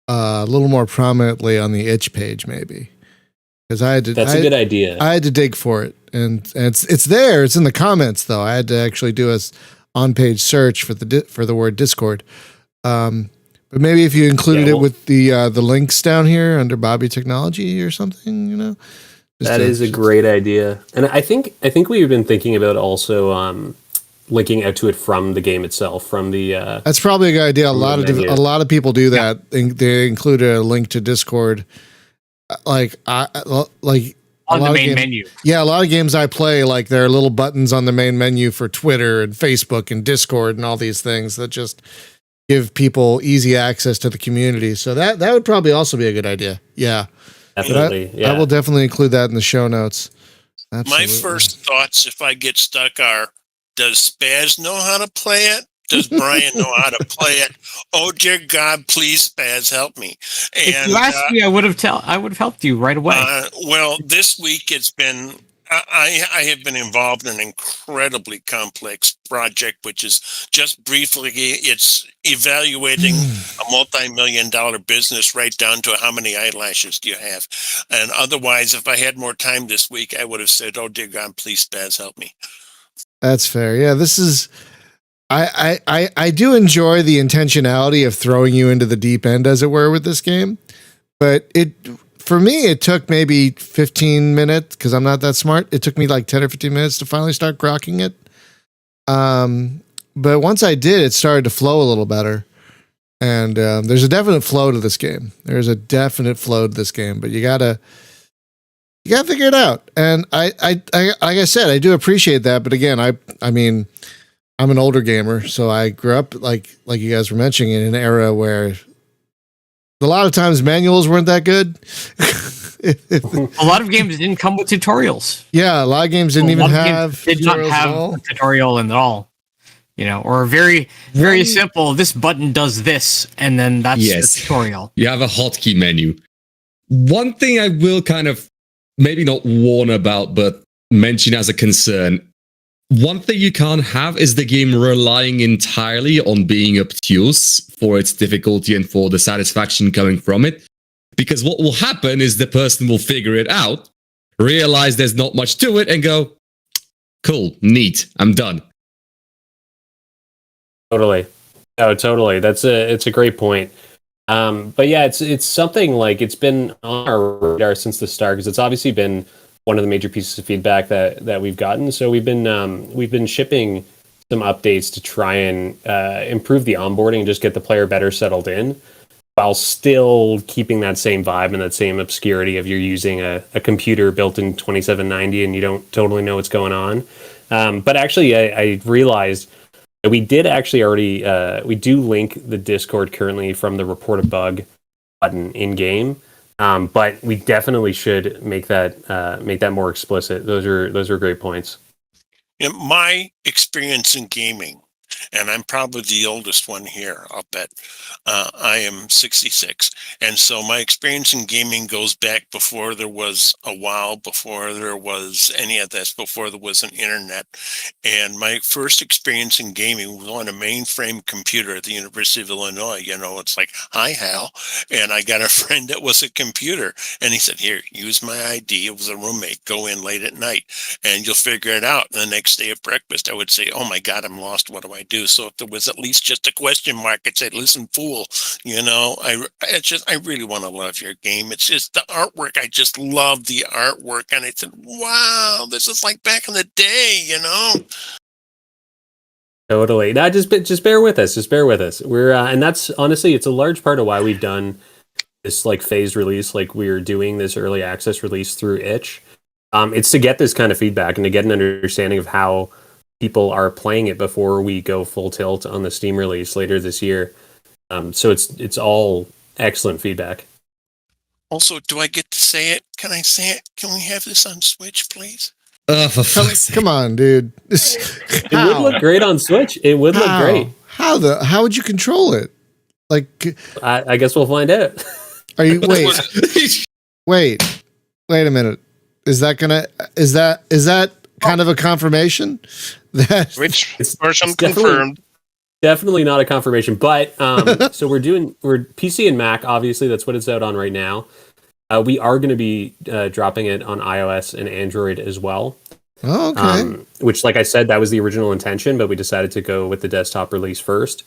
a little more prominently on the itch page, maybe. Because that's a good idea. I had to dig for it, and it's there. It's in the comments, though. I had to actually do a on-page search for the word Discord. But maybe if you included it with the links down here under Bobby Technology or something, that is a great idea. And I think we've been thinking about also linking out to it from the game itself, from the. That's probably a good idea. A lot of people do that. Yeah. They include a link to Discord. On the main menu. Yeah, a lot of games I play, there are little buttons on the main menu for Twitter and Facebook and Discord and all these things that just give people easy access to the community. So that would probably also be a good idea. Yeah. Definitely. I will definitely include that in the show notes. Absolutely. My first thoughts, if I get stuck, are: does Spaz know how to play it? Does Brian know how to play it? Oh dear God, please, Spaz, help me! And, if you asked me, I would have helped you right away. Well, this week it's been. I have been involved in an incredibly complex project, which is just briefly, it's evaluating a multi-million-dollar business right down to how many eyelashes do you have. And otherwise, if I had more time this week, I would have said, oh dear God, please, Spaz, help me. That's fair. Yeah, this is. I do enjoy the intentionality of throwing you into the deep end, as it were, with this game. But for me, it took maybe 15 minutes, because I'm not that smart. It took me 10 or 15 minutes to finally start grokking it. But once I did, it started to flow a little better. And there's a definite flow to this game. But you gotta figure it out. And I like I said, I do appreciate that. But again, I mean, I'm an older gamer, so I grew up like you guys were mentioning in an era where a lot of times manuals weren't that good. A lot of games didn't come with tutorials. Yeah, a lot of games didn't even have did not tutorials have at all. a tutorial at all. Or very simple. This button does this, and then that's the tutorial. You have a hotkey menu. One thing I will kind of maybe not warn about, but mention as a concern. One thing you can't have is the game relying entirely on being obtuse for its difficulty and for the satisfaction coming from it. Because what will happen is the person will figure it out, realize there's not much to it, and go, cool, neat, I'm done. Totally. Oh, totally. It's a great point. But yeah, it's something like it's been on our radar since the start because it's obviously been one of the major pieces of feedback that we've gotten. So we've been shipping some updates to try and improve the onboarding and just get the player better settled in, while still keeping that same vibe and that same obscurity of you're using a computer built in 2790 and you don't totally know what's going on. But actually, I realized that we did actually already we do link the Discord currently from the report a bug button in game. But we definitely should make that more explicit. Those are great points. In my experience in gaming, and I'm probably the oldest one here, I'll bet. I am 66. And so my experience in gaming goes back before there was a WoW, before there was any of this, before there was an internet. And my first experience in gaming was on a mainframe computer at the University of Illinois. It's like, hi, Hal. And I got a friend that was a computer. And he said, here, use my ID. It was a roommate. Go in late at night and you'll figure it out. And the next day at breakfast, I would say, oh my God, I'm lost. What do I do? So if there was at least just a question mark, I'd say, listen, fool, I really want to love your game. It's just the artwork. I just love the artwork. And I said, wow, this is like back in the day, Totally. Now, just bear with us. Just bear with us. We're and that's honestly, it's a large part of why we've done this like phased release, like we're doing this early access release through Itch. It's to get this kind of feedback and to get an understanding of how people are playing it before we go full tilt on the Steam release later this year. So it's all excellent feedback. Also, do I get to say it? Can I say it? Can we have this on Switch, please? Come on, dude. It would look great on Switch. It would look great. How would you control it? Like, I guess we'll find out. Are you wait a minute? Is that kind of a confirmation that which version confirmed? Definitely not a confirmation, but so we're PC and Mac. Obviously, that's what it's out on right now. We are going to be dropping it on iOS and Android as well. Oh, okay. Which, like I said, that was the original intention, but we decided to go with the desktop release first.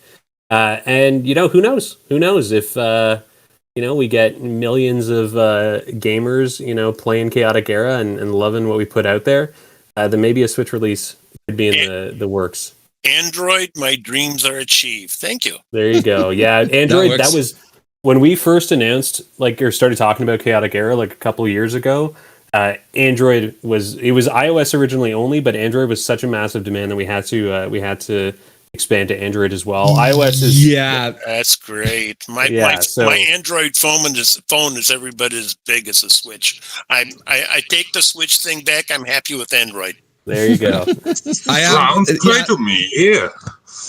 And who knows? Who knows if we get millions of gamers, playing Chaotic Era and loving what we put out there. Then maybe a Switch release could be in the works. Android, my dreams are achieved. Thank you. There you go. Yeah, Android. That was when we first announced, or started talking about Chaotic Era, like a couple of years ago. Android was iOS originally only, but Android was such a massive demand that we had to expand to Android as well. iOS is that's great. My Android phone is every bit as big as the Switch. I take the Switch thing back. I'm happy with Android. There you go. Sounds great to me. Yeah.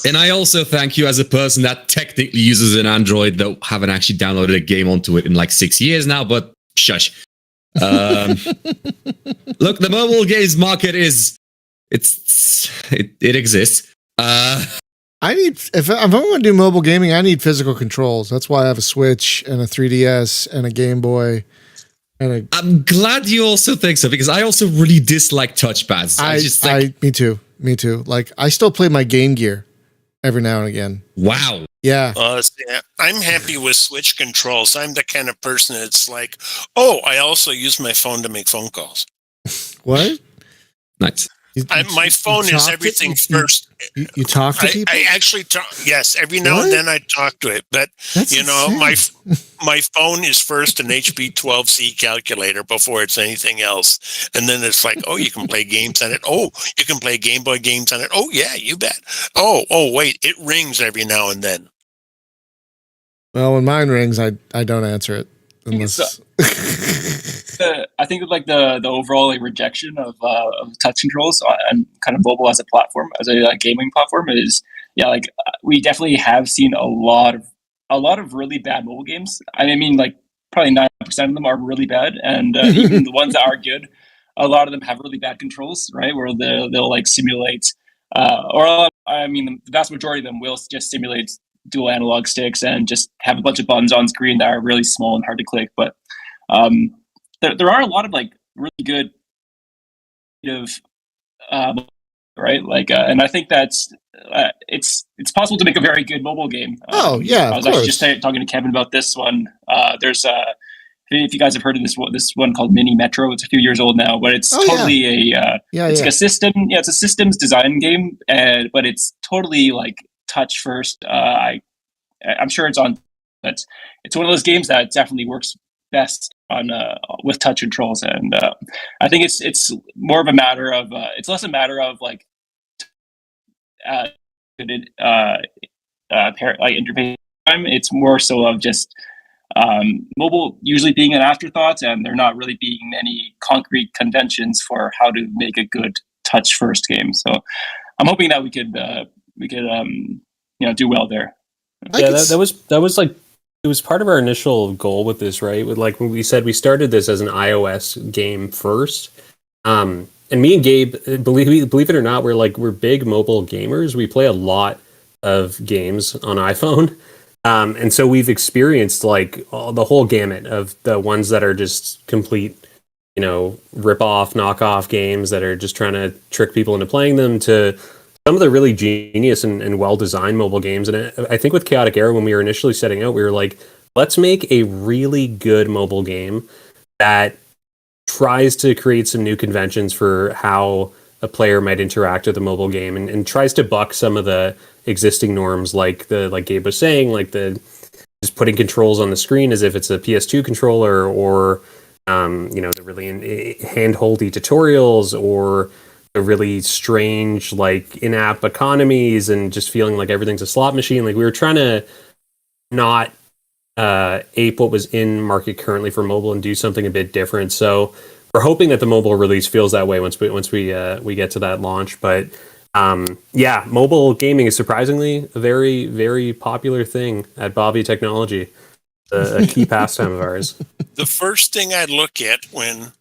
And I also thank you as a person that technically uses an Android, though haven't actually downloaded a game onto it in like 6 years now, but shush. Look, the mobile games market it exists. If I'm going to do mobile gaming, I need physical controls. That's why I have a Switch and a 3DS and a Game Boy. I'm glad you also think so, because I also really dislike touchpads. Me too. Like, I still play my Game Gear every now and again. Wow. Yeah. I'm happy with Switch controls. I'm the kind of person that's like, I also use my phone to make phone calls. What? Nice. My phone is everything first. You talk to people? I actually talk. Yes, every now and then I talk to it. But my phone is first an HP 12C calculator before it's anything else. And then it's like, you can play games on it. Oh, you can play Game Boy games on it. Oh yeah, you bet. Oh wait, it rings every now and then. Well, when mine rings, I don't answer it. unless I think like the overall like, rejection of touch controls and kind of mobile as a platform, as a gaming platform, is like we definitely have seen a lot of really bad mobile games. I mean, like probably 90% of them are really bad, and even the ones that are good, a lot of them have really bad controls, right? Where they'll like simulate, I mean, the vast majority of them will just simulate dual analog sticks and just have a bunch of buttons on screen that are really small and hard to click. But there are a lot of like really good, right? Like, and I think that's it's possible to make a very good mobile game. Oh yeah, I was actually just talking to Kevin about this one. There's if you guys have heard of this one called Mini Metro. It's a few years old now, but it's totally it's like a system. Yeah, it's a systems design game, but it's totally like touch first. I'm sure it's on, but it's one of those games that definitely works best on with touch controls, and I think it's more of a matter of it's less a matter of like interface time. It's more so of just mobile usually being an afterthought, and there not really being any concrete conventions for how to make a good touch first game. So I'm hoping that we could do well there. Yeah, that was like, it was part of our initial goal with this, right? With like when we said we started this as an iOS game first, and me and Gabe, believe it or not, we're big mobile gamers. We play a lot of games on iPhone, and so we've experienced like the whole gamut of the ones that are just complete, rip off, knockoff games that are just trying to trick people into playing them, to some of the really genius and well-designed mobile games. And I think with Chaotic Era, when we were initially setting out, we were like, let's make a really good mobile game that tries to create some new conventions for how a player might interact with a mobile game, and tries to buck some of the existing norms, like Gabe was saying, like just putting controls on the screen as if it's a PS2 controller, or the really hand-holdy tutorials, or the really strange like in-app economies, and just feeling like everything's a slot machine. Like we were trying to not ape what was in market currently for mobile and do something a bit different. So we're hoping that the mobile release feels that way once we get to that launch. But mobile gaming is surprisingly a very, very popular thing at Bobby Technology. A key pastime of ours. The first thing I look at when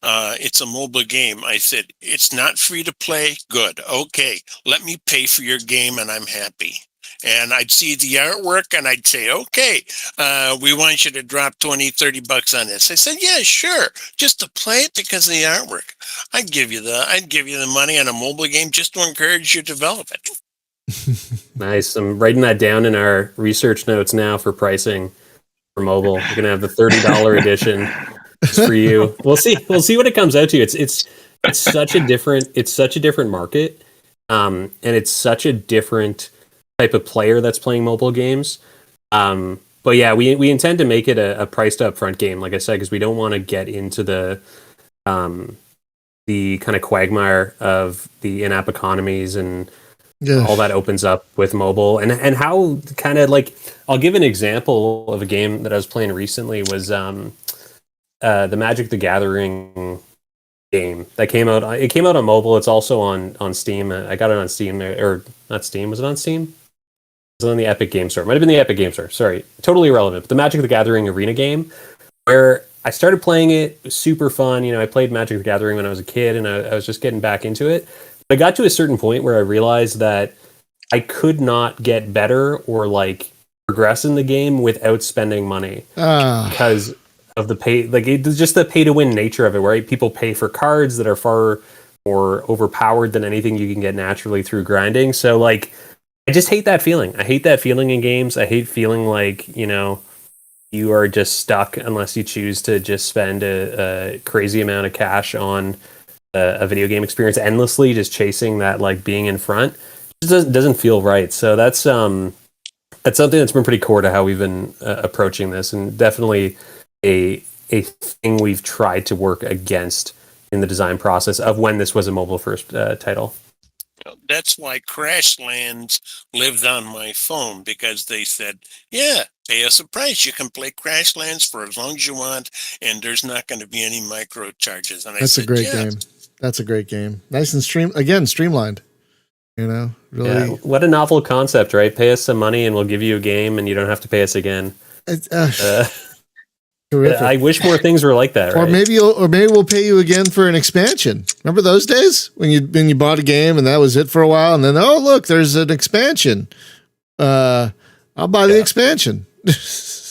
it's a mobile game, I said, it's not free to play. Good. Okay. Let me pay for your game and I'm happy. And I'd see the artwork and I'd say, okay, we want you to drop $20-$30 on this. I said, yeah, sure. Just to play it because of the artwork. I'd give you the money on a mobile game just to encourage you to develop it. Nice. I'm writing that down in our research notes now for pricing for mobile. We're going to have the $30 edition. It's for you. We'll see what it comes out to. It's such a different market, and it's such a different type of player that's playing mobile games. But yeah, we intend to make it a priced upfront game, like I said, because we don't want to get into the kind of quagmire of the in-app economies and all that opens up with mobile, and how kind of like, I'll give an example of a game that I was playing recently was the Magic the Gathering game that came out. It came out on mobile. It's also on Steam. I got it on Steam, or not Steam. Was it on Steam? Was it on the Epic Game Store? Might have been the Epic Game Store. Sorry, totally irrelevant. But the Magic the Gathering arena game, where I started playing it. It was super fun. I played Magic the Gathering when I was a kid, and I was just getting back into it. But I got to a certain point where I realized that I could not get better or like progress in the game without spending money because of the pay, like it's just the pay to win nature of it, where people pay for cards that are far more overpowered than anything you can get naturally through grinding. So like, I just hate that feeling. I hate that feeling in games. I hate feeling like, you are just stuck unless you choose to just spend a crazy amount of cash on a video game experience endlessly, just chasing that, like being in front. It just doesn't feel right. So that's something that's been pretty core to how we've been approaching this, and definitely a thing we've tried to work against in the design process of when this was a mobile first title. That's why Crashlands lived on my phone, because they said, yeah, pay us a price. You can play Crashlands for as long as you want, and there's not going to be any micro charges. And That's a great game. That's a great game. Nice and streamlined. Really. Yeah, what a novel concept, right? Pay us some money and we'll give you a game, and you don't have to pay us again. Terrific. I wish more things were like that. Or right? maybe we'll pay you again for an expansion. Remember those days when you bought a game and that was it for a while, and then look, there's an expansion. I'll buy the expansion.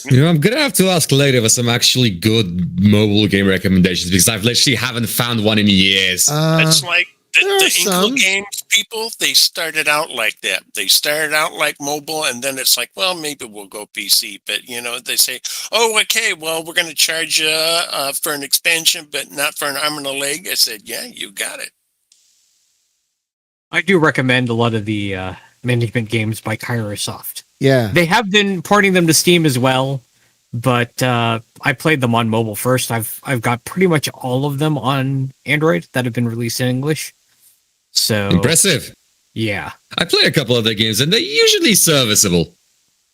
I'm gonna have to ask later for some actually good mobile game recommendations, because I've literally haven't found one in years. It's like the Inkle Games people, they started out like that. They started out like mobile, and then it's like, well, maybe we'll go PC. But, they say, oh, okay, well, we're going to charge you for an expansion, but not for an arm and a leg. I said, yeah, you got it. I do recommend a lot of the management games by Kairosoft. Yeah. They have been porting them to Steam as well, but I played them on mobile first. I've got pretty much all of them on Android that have been released in English. So impressive. Yeah. I play a couple of their games and they're usually serviceable.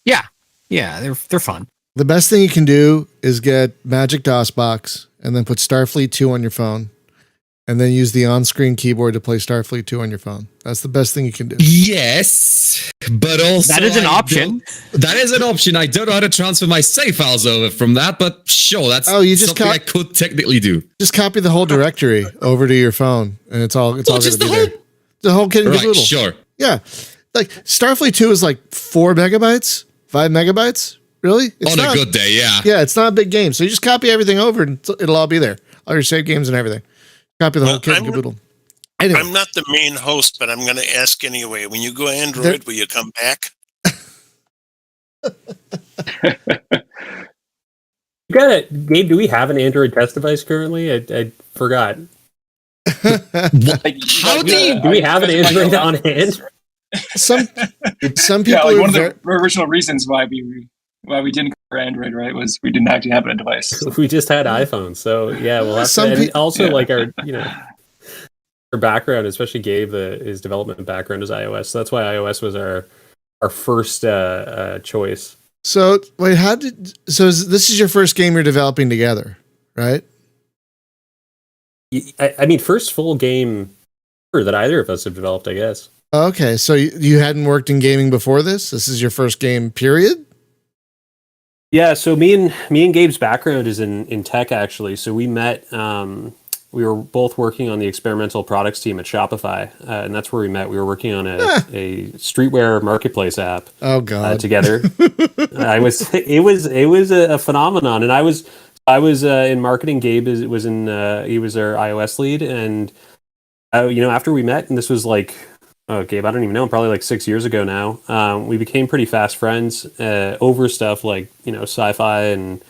Yeah. Yeah, they're fun. The best thing you can do is get Magic DOSBox and then put Starfleet 2 on your phone. And then use the on-screen keyboard to play Starfleet 2 on your phone. That's the best thing you can do. Yes, but also that is an option. That is an option. I don't know how to transfer my save files over from that, but sure, that's something I could technically do. Just copy the whole directory over to your phone, and it's all going to be there. The whole kit and caboodle. Right, sure. Yeah, like Starfleet 2 is like 4 megabytes, 5 megabytes. Really? On a good day, yeah. Yeah, it's not a big game, so you just copy everything over, and it'll all be there. All your save games and everything. Copy the whole kit and caboodle. Anyway. I'm not the main host, but I'm going to ask anyway. When you go Android, will you come back? You got it, Gabe. Do we have an Android test device currently? I forgot. How do we have an Android on hand? Some people. Yeah, like one of the original reasons why we didn't cover Android, right, was we didn't actually have a device. We just had iPhones, so yeah, we'll have to. And also, like our background, especially Gabe, his development background is iOS, so that's why iOS was our first choice. So wait, this is your first game you're developing together, right? I mean, first full game that either of us have developed, I guess. Okay, so you hadn't worked in gaming before this? This is your first game, period? Yeah, so me and Gabe's background is in tech, actually. So we met. We were both working on the experimental products team at Shopify, and that's where we met. We were working on a streetwear marketplace app. Oh God! Together, it was a phenomenon, and I was in marketing. Gabe was in he was our iOS lead, and after we met, and this was like. Oh, Gabe, I don't even know. Probably like 6 years ago now. We became pretty fast friends over stuff like, sci-fi and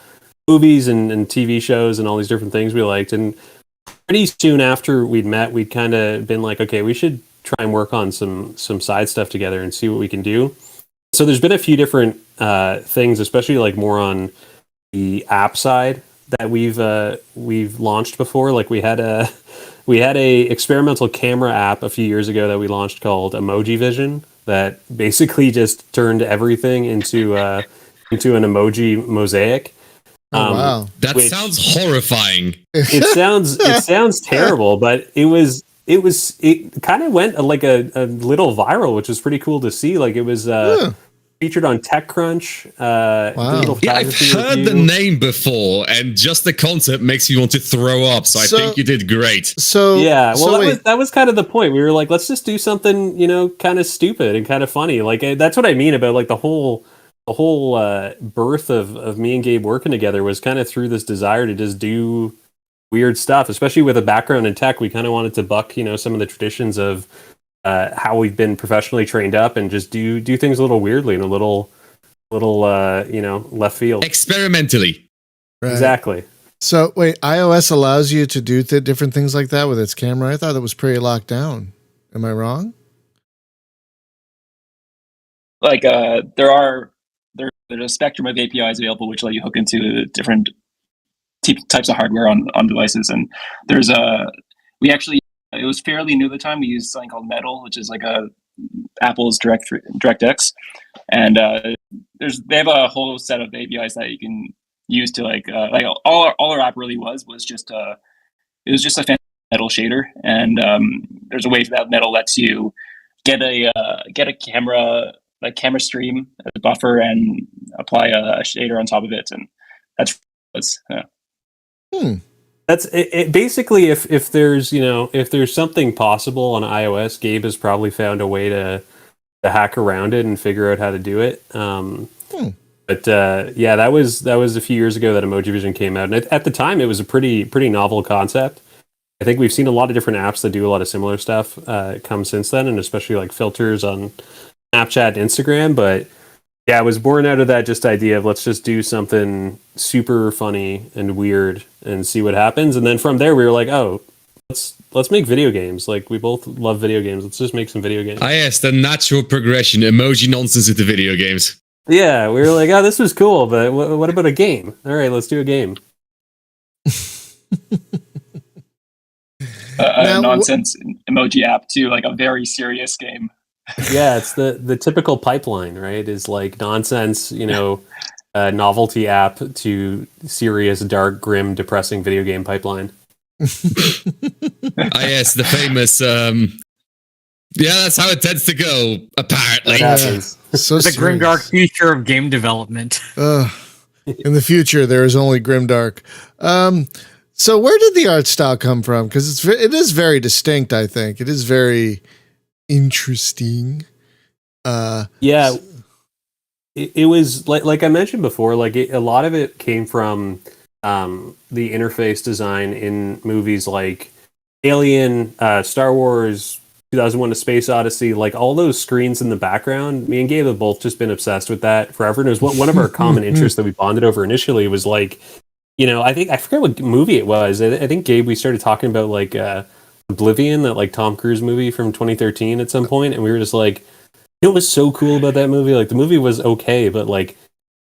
movies and TV shows and all these different things we liked. And pretty soon after we'd met, we'd kind of been like, okay, we should try and work on some side stuff together and see what we can do. So there's been a few different things, especially like more on the app side that we've launched before. Like we had a experimental camera app a few years ago that we launched called Emoji Vision that basically just turned everything into an emoji mosaic. Wow, that sounds horrifying. It sounds terrible, but it kind of went like a little viral, which was pretty cool to see. Like it was featured on TechCrunch. Wow. Yeah, I've heard the name before, and just the concept makes me want to throw up. So I think you did great. So yeah, well, that was kind of the point. We were like, let's just do something, kind of stupid and kind of funny. Like that's what I mean about like the whole birth of me and Gabe working together was kind of through this desire to just do weird stuff, especially with a background in tech. We kind of wanted to buck, some of the traditions of how we've been professionally trained up and just do things a little weirdly and a little left field. Experimentally. Right. Exactly. So wait, iOS allows you to do different things like that with its camera? I thought it was pretty locked down. Am I wrong? Like there's a spectrum of APIs available which let you hook into different types of hardware on devices, and there's we actually it was fairly new at the time. We used something called Metal, which is like Apple's DirectX, and they have a whole set of APIs that you can use to like all our app really was just it was just a fancy Metal shader, and there's a way that Metal lets you get a camera stream as a buffer and apply a shader on top of it, and that's That's it. Basically, if there's something possible on iOS, Gabe has probably found a way to hack around it and figure out how to do it. But yeah, that was a few years ago that Emoji Vision came out, and at the time it was a pretty novel concept. I think we've seen a lot of different apps that do a lot of similar stuff come since then, and especially like filters on Snapchat and Instagram. But yeah, it was born out of that just idea of let's just do something super funny and weird and see what happens. And then from there, we were like, oh, let's make video games. Like, we both love video games. Let's just make some video games. Yes, the natural progression, emoji nonsense into video games. Yeah, we were like, oh, this was cool, but what about a game? All right, let's do a game. A nonsense emoji app too, like a very serious game. Yeah, it's the typical pipeline, right? Is like nonsense, novelty app to serious, dark, grim, depressing video game pipeline. Yes, the famous. Yeah, that's how it tends to go. Apparently, So the grimdark future of game development. In the future, there is only grimdark. So where did the art style come from? Because it is very distinct. I think it is very interesting. Yeah, it was like I mentioned before. Like a lot of it came from the interface design in movies like Alien, Star Wars, 2001: A Space Odyssey. Like all those screens in the background. Me and Gabe have both just been obsessed with that forever. And it was one of our common interests that we bonded over initially. Was like, I forget what movie it was. I think Gabe, we started talking about like Oblivion, that like Tom Cruise movie from 2013 at some point, and we were just like, it was so cool about that movie. Like the movie was okay, but like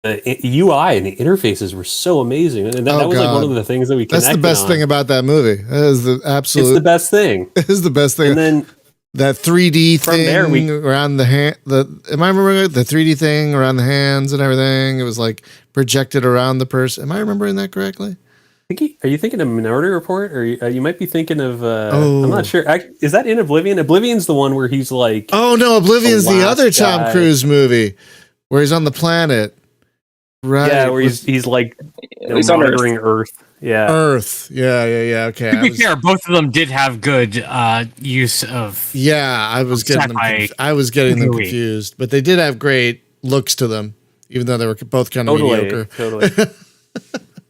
the UI and the interfaces were so amazing, and that was like one of the things that we connected on. That's the best thing about that movie. That is the absolute. It's the best thing. It is the best thing. And then that 3D thing around the hand. Am I remembering it? The 3D thing around the hands and everything? It was like projected around the person. Am I remembering that correctly? Are you thinking of Minority Report, or you might be thinking of? I'm not sure. Is that in Oblivion? Oblivion's the one where he's like. Oh no, Oblivion's the other Tom Cruise movie where he's on the planet. Right. Yeah, where he's like monitoring Earth. Yeah. Earth. Yeah. Okay. To be fair, both of them did have good use of. Yeah, I was getting them confused, but they did have great looks to them, even though they were both kind of mediocre. Totally.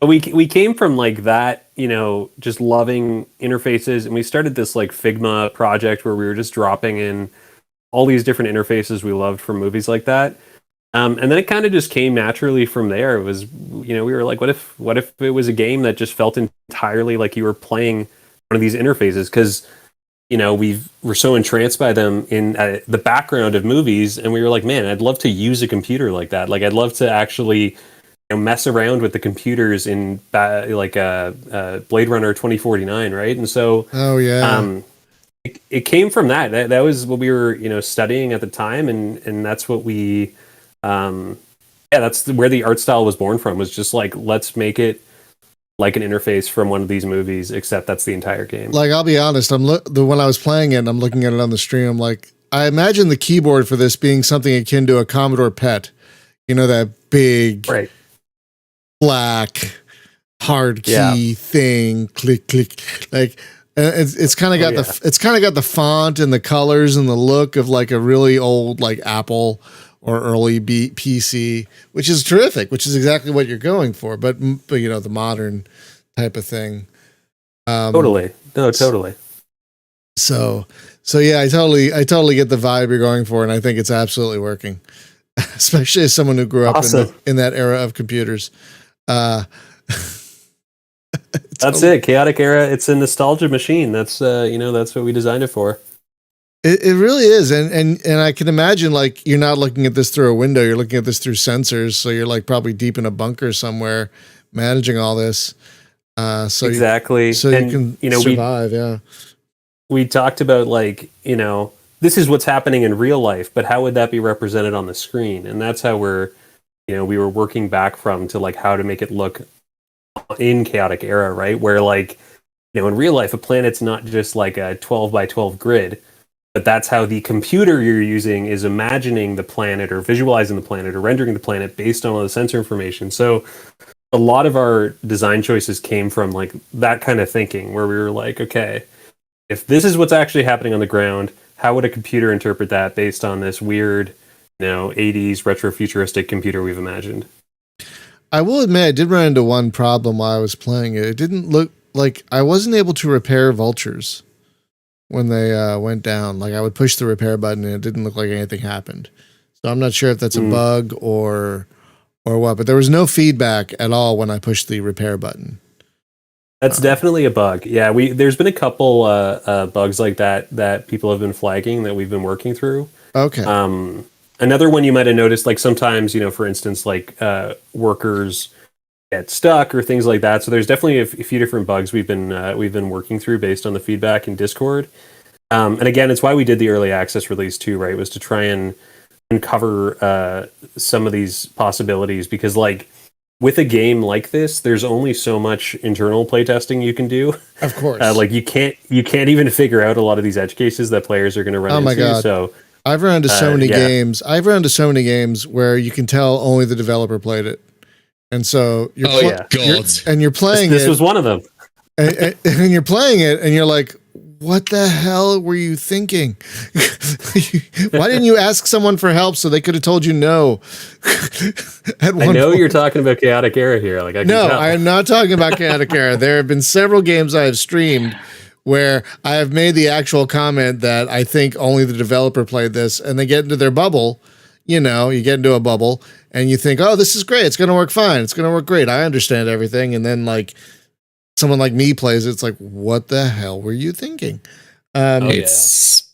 We came from like that, just loving interfaces, and we started this like Figma project where we were just dropping in all these different interfaces we loved from movies like that. And then it kind of just came naturally from there. It was, we were like, what if it was a game that just felt entirely like you were playing one of these interfaces? Because, we're so entranced by them in the background of movies, and we were like, man, I'd love to use a computer like that. Like, I'd love to actually mess around with the computers in Blade Runner 2049, right? And so, it came from that. That was what we were, studying at the time, and that's what we, that's where the art style was born from. Was just like, let's make it like an interface from one of these movies, except that's the entire game. Like, I'll be honest, when I was playing it, and I'm looking at it on the stream, I'm like, I imagine the keyboard for this being something akin to a Commodore PET. That big. Right. Black hard key thing, click, like it's kind of got the font and the colors and the look of like a really old like Apple or early PC, which is terrific, which is exactly what you're going for. But the modern type of thing. Totally. So yeah, I totally get the vibe you're going for, and I think it's absolutely working, especially as someone who grew up in that era of computers. That's it. Chaotic Era. It's a nostalgia machine. That's that's what we designed it for. It really is, and I can imagine like you're not looking at this through a window. You're looking at this through sensors. So you're like probably deep in a bunker somewhere, managing all this. So exactly. you can survive. we talked about like, this is what's happening in real life, but how would that be represented on the screen? And that's how we were working back from to like how to make it look in Chaotic Era, right? Where like, in real life, a planet's not just like a 12 by 12 grid, but that's how the computer you're using is imagining the planet or visualizing the planet or rendering the planet based on all the sensor information. So a lot of our design choices came from like that kind of thinking where we were like, okay, if this is what's actually happening on the ground, how would a computer interpret that based on this weird, 80s retro-futuristic computer we've imagined? I will admit, I did run into one problem while I was playing it. It didn't look like I wasn't able to repair vultures when they went down. Like I would push the repair button and it didn't look like anything happened. So I'm not sure if that's a bug or what, but there was no feedback at all when I pushed the repair button. That's definitely a bug. Yeah, there's been a couple bugs like that people have been flagging that we've been working through. Okay. Another one you might have noticed, like sometimes, for instance, like workers get stuck or things like that. So there's definitely a few different bugs we've been working through based on the feedback in Discord. And again, it's why we did the early access release too, right? Was to try and uncover some of these possibilities, because like with a game like this, there's only so much internal playtesting you can do. Of course. Like you can't even figure out a lot of these edge cases that players are going to run into. Oh my God. So I've run into so many games. I've run into so many games where you can tell only the developer played it. And so you're you're playing this was one of them. And you're playing it and you're like, what the hell were you thinking? Why didn't you ask someone for help so they could have told you no? I know you're talking about Chaotic Era here. Like, I am not talking about Chaotic Era. There have been several games I have streamed where I have made the actual comment that I think only the developer played this, and they get into their bubble. You get into a bubble and you think, oh, this is great. It's going to work fine. It's going to work great. I understand everything. And then like someone like me plays it. It's like, what the hell were you thinking? It's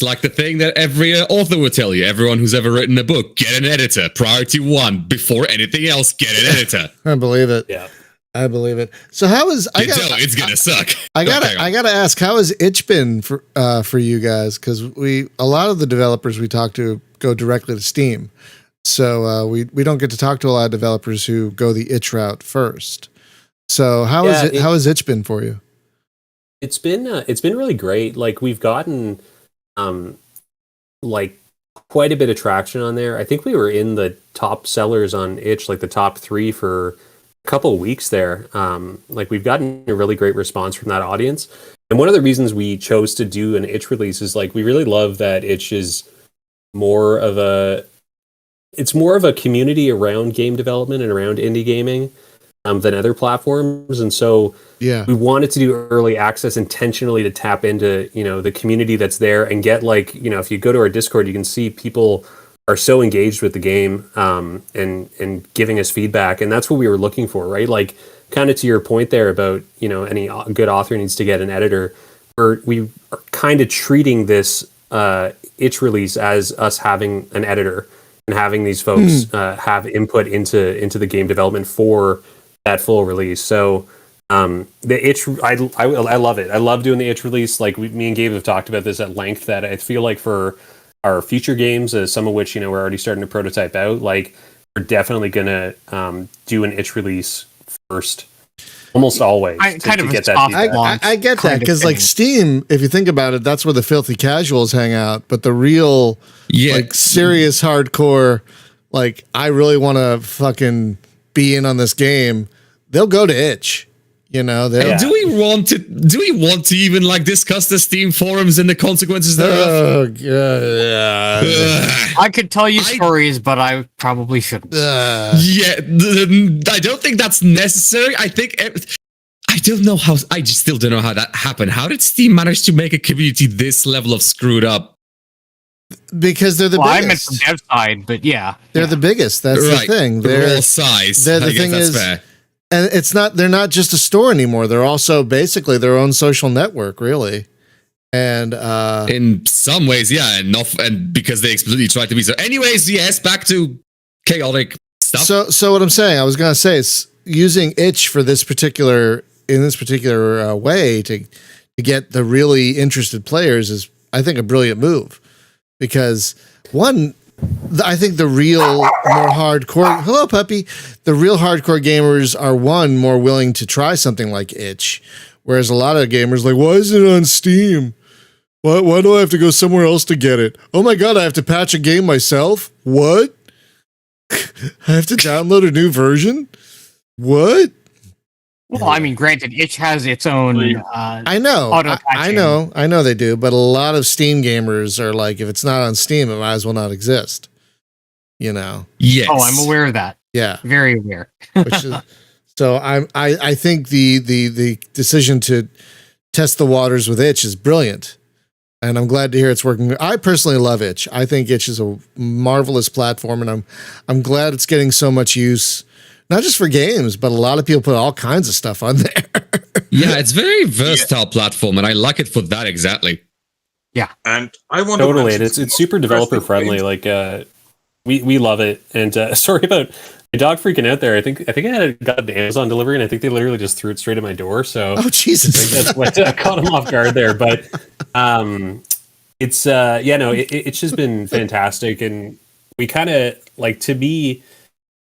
like the thing that every author will tell you. Everyone who's ever written a book, get an editor. Priority 1 before anything else. Get an editor. I believe it. Yeah, I believe it. So how is it's gonna suck. I gotta ask, how has itch been for you guys? Because a lot of the developers we talk to go directly to Steam, so we don't get to talk to a lot of developers who go the itch route first. So how has itch been for you? It's been really great. Like we've gotten like quite a bit of traction on there. I think we were in the top sellers on itch, like the top 3 for couple of weeks there. Like we've gotten a really great response from that audience, and one of the reasons we chose to do an itch release is like we really love that itch is more of a community around game development and around indie gaming than other platforms. And so we wanted to do early access intentionally to tap into the community that's there and get like if you go to our Discord, you can see people are so engaged with the game and giving us feedback. And that's what we were looking for, right? Like kind of to your point there about, any good author needs to get an editor. We are kind of treating this itch release as us having an editor and having these folks have input into the game development for that full release. So the itch, I love it. I love doing the itch release. Like me and Gabe have talked about this at length, that I feel like for our future games, some of which we're already starting to prototype out, like we're definitely gonna do an itch release first, almost always. I get that, because like Steam, if you think about it, that's where the filthy casuals hang out. But the real, like serious hardcore, like I really want to fucking be in on this game, they'll go to itch. Do we want to even like discuss the Steam forums and the consequences thereof? Oh god! I could tell you stories, but I probably shouldn't. I don't think that's necessary. I just still don't know how that happened. How did Steam manage to make a community this level of screwed up? Because they're the biggest. I meant from dev side, but they're the biggest. That's the thing. They're all size. The thing is, fair. And they're not just a store anymore. They're also basically their own social network, really. And in some ways, and because they explicitly tried to be so. Anyways, yes, back to chaotic stuff. So what I'm saying, I was gonna say, is using itch for this particular way to to get the really interested players is, I think, a brilliant move, because one, I think the real more hardcore, hello puppy, the real hardcore gamers are more willing to try something like itch, whereas a lot of gamers like, why is it on Steam? Why do I have to go somewhere else to get it? Oh my God, I have to patch a game myself? What? I have to download a new version? What? Well, I mean, granted, itch has its own. I know, I know they do, but a lot of Steam gamers are like, if it's not on Steam, it might as well not exist. You know? Yes. Oh, I'm aware of that. Yeah, very aware. So I think the decision to test the waters with itch is brilliant, and I'm glad to hear it's working. I personally love itch. I think itch is a marvelous platform, and I'm glad it's getting so much use. Not just for games, but a lot of people put all kinds of stuff on there. Yeah, it's very versatile platform, and I like it for that exactly. Yeah, and I want totally. And it's super developer friendly. Like we love it. And sorry about my dog freaking out there. I think I got an Amazon delivery, and I think they literally just threw it straight at my door. So Jesus, I think that's what caught him off guard there. But it's it's just been fantastic, and we kind of like to be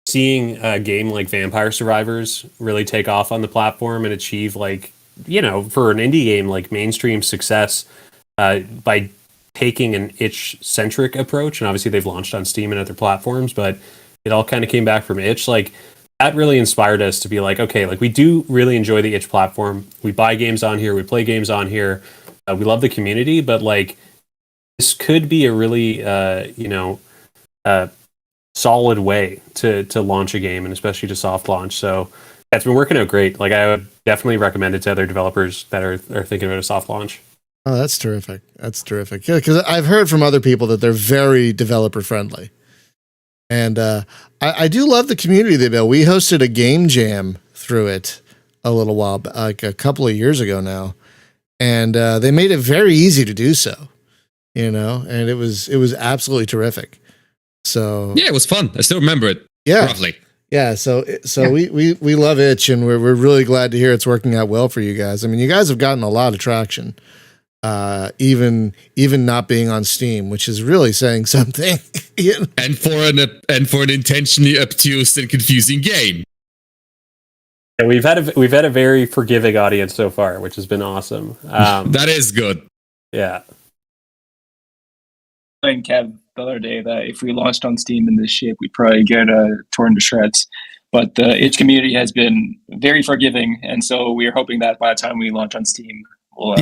seeing a game like Vampire Survivors really take off on the platform and achieve, like, you know, for an indie game, like mainstream success by taking an itch-centric approach. And obviously they've launched on Steam and other platforms, but it all kind of came back from itch. Like, that really inspired us to be like, okay, like, we do really enjoy the itch platform. We buy games on here. We play games on here. We love the community, but, like, this could be a really, solid way to launch a game, and especially to soft launch. So it's been working out great. Like, I would definitely recommend it to other developers that are thinking about a soft launch. Oh, that's terrific. That's terrific. Yeah, because I've heard from other people that they're very developer friendly. And I do love the community they built. We hosted a game jam through it a little while, like a couple of years ago now. And they made it very easy to do so, you know, and it was absolutely terrific. So yeah, it was fun. I still remember it. Yeah, roughly. Yeah. So we love itch, and we're really glad to hear it's working out well for you guys. I mean, you guys have gotten a lot of traction, even not being on Steam, which is really saying something. You know? And for an intentionally obtuse and confusing game. Yeah, we've had a very forgiving audience so far, which has been awesome. That is good. Yeah. Playing Kev the other day that if we launched on Steam in this shape, we'd probably get torn to shreds. But the itch community has been very forgiving, and so we're hoping that by the time we launch on Steam, we'll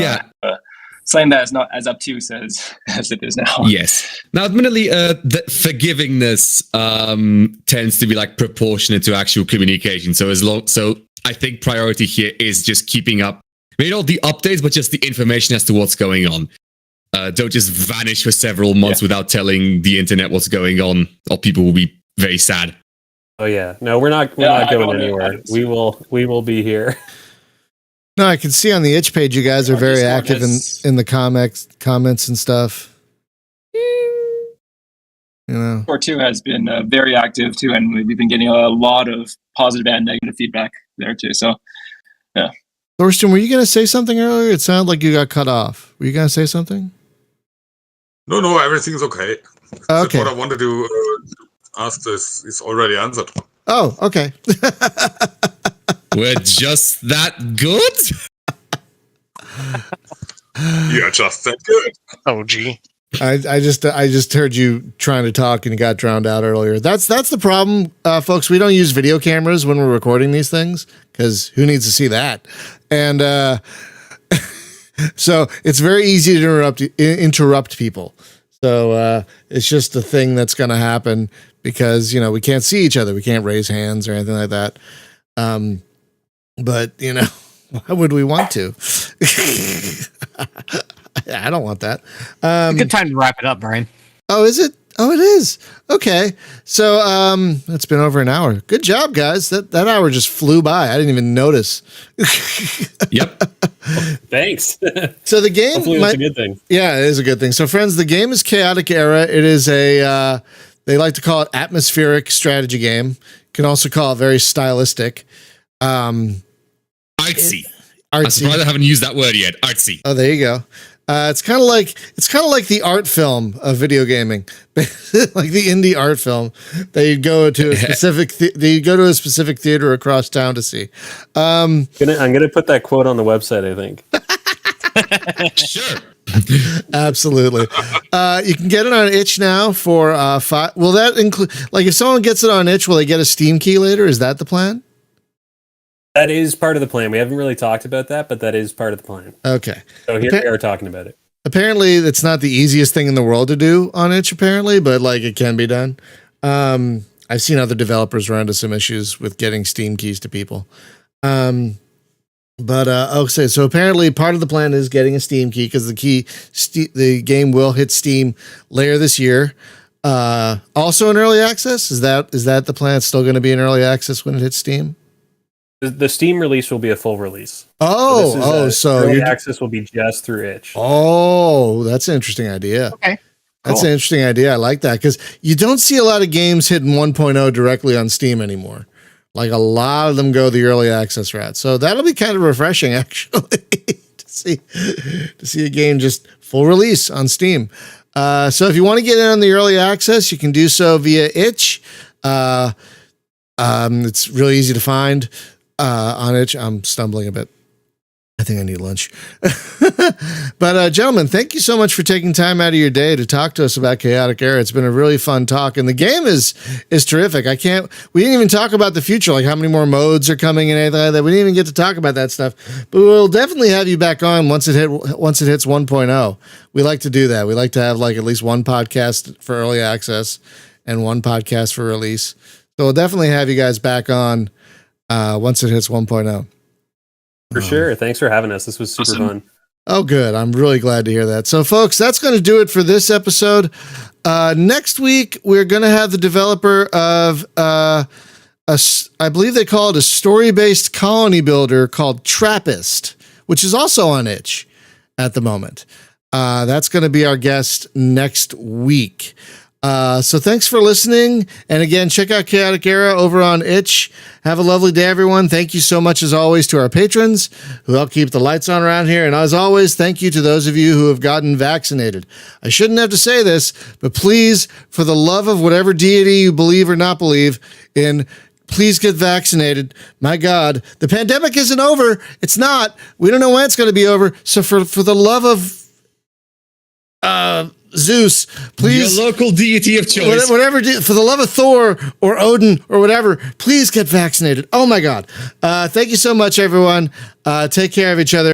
something that is not as obtuse as it is now. Yes. Now, admittedly, the forgivingness tends to be like proportionate to actual communication. So I think priority here is just keeping up, maybe not the updates, but just the information as to what's going on. Don't just vanish for several months without telling the internet what's going on, or people will be very sad. Oh yeah, no, we're not going anywhere. We will be here. No, I can see on the itch page you guys are very active in the comments and stuff. You know, Core 2 has been very active too, and we've been getting a lot of positive and negative feedback there too. So, yeah. Thorsten, were you going to say something earlier? It sounded like you got cut off. Were you going to say something? No, everything's okay. Okay. What I wanted to ask is already answered. Oh, okay. We're just that good? You're just that good. Oh, gee. I just heard you trying to talk and you got drowned out earlier. That's the problem, folks. We don't use video cameras when we're recording these things because who needs to see that? And so it's very easy to interrupt people. So it's just a thing that's going to happen because, you know, we can't see each other. We can't raise hands or anything like that. But, you know, why would we want to? I don't want that. Good time to wrap it up, Brian. Oh, is it? Oh, it is. Okay. So it's been over an hour. Good job, guys. That hour just flew by. I didn't even notice. Yep. Thanks. So the game, hopefully it's a good thing. Yeah, it is a good thing. So friends, the game is Chaotic Era. It is a they like to call it atmospheric strategy game. You can also call it very stylistic. Artsy. I'm surprised I haven't used that word yet. Artsy. Oh, there you go. It's kind of like the art film of video gaming, like the indie art film that you'd go to a specific theater across town to see. I'm gonna put that quote on the website, I think. Sure. Absolutely. You can get it on itch now for 5. Will that include, like, if someone gets it on itch, will they get a Steam key later? Is that the plan? That is part of the plan. We haven't really talked about that, but that is part of the plan. Okay. So here we are talking about it. Apparently, it's not the easiest thing in the world to do on itch, apparently, but like it can be done. I've seen other developers run into some issues with getting Steam keys to people. So apparently part of the plan is getting a Steam key because the game will hit Steam later this year. Also in early access. Is that the plan? It's still going to be in early access when it hits Steam? The Steam release will be a full release. So early access will be just through itch. Oh, that's an interesting idea. Okay. That's an interesting idea. I like that because you don't see a lot of games hitting 1.0 directly on Steam anymore. Like a lot of them go the early access route. So that'll be kind of refreshing, actually, to see a game just full release on Steam. So if you want to get in on the early access, you can do so via itch. It's really easy to find on itch. I'm stumbling a bit. I think I need lunch. But gentlemen, thank you so much for taking time out of your day to talk to us about Chaotic Era. It's been a really fun talk, and the game is terrific. We didn't even talk about the future, like how many more modes are coming and anything like that. We didn't even get to talk about that stuff. But we'll definitely have you back on once it hits 1.0. We like to do that. We like to have like at least one podcast for early access and one podcast for release. So we'll definitely have you guys back on once it hits 1.0. For sure. Thanks for having us. This was super fun. Oh, good. I'm really glad to hear that. So, folks, that's going to do it for this episode. Next week, we're going to have the developer of, I believe they call it a story-based colony builder called Trappist, which is also on itch at the moment. That's going to be our guest next week. So thanks for listening. And again, check out Chaotic Era over on itch. Have a lovely day, everyone. Thank you so much, as always, to our patrons who help keep the lights on around here. And as always, thank you to those of you who have gotten vaccinated. I shouldn't have to say this, but please, for the love of whatever deity you believe or not believe in, please get vaccinated. My God, the pandemic isn't over. It's not. We don't know when it's going to be over. So for the love of Zeus, please, your local deity of choice, whatever, for the love of Thor or Odin or whatever, please get vaccinated. Oh my God. Thank you so much, everyone. Take care of each other.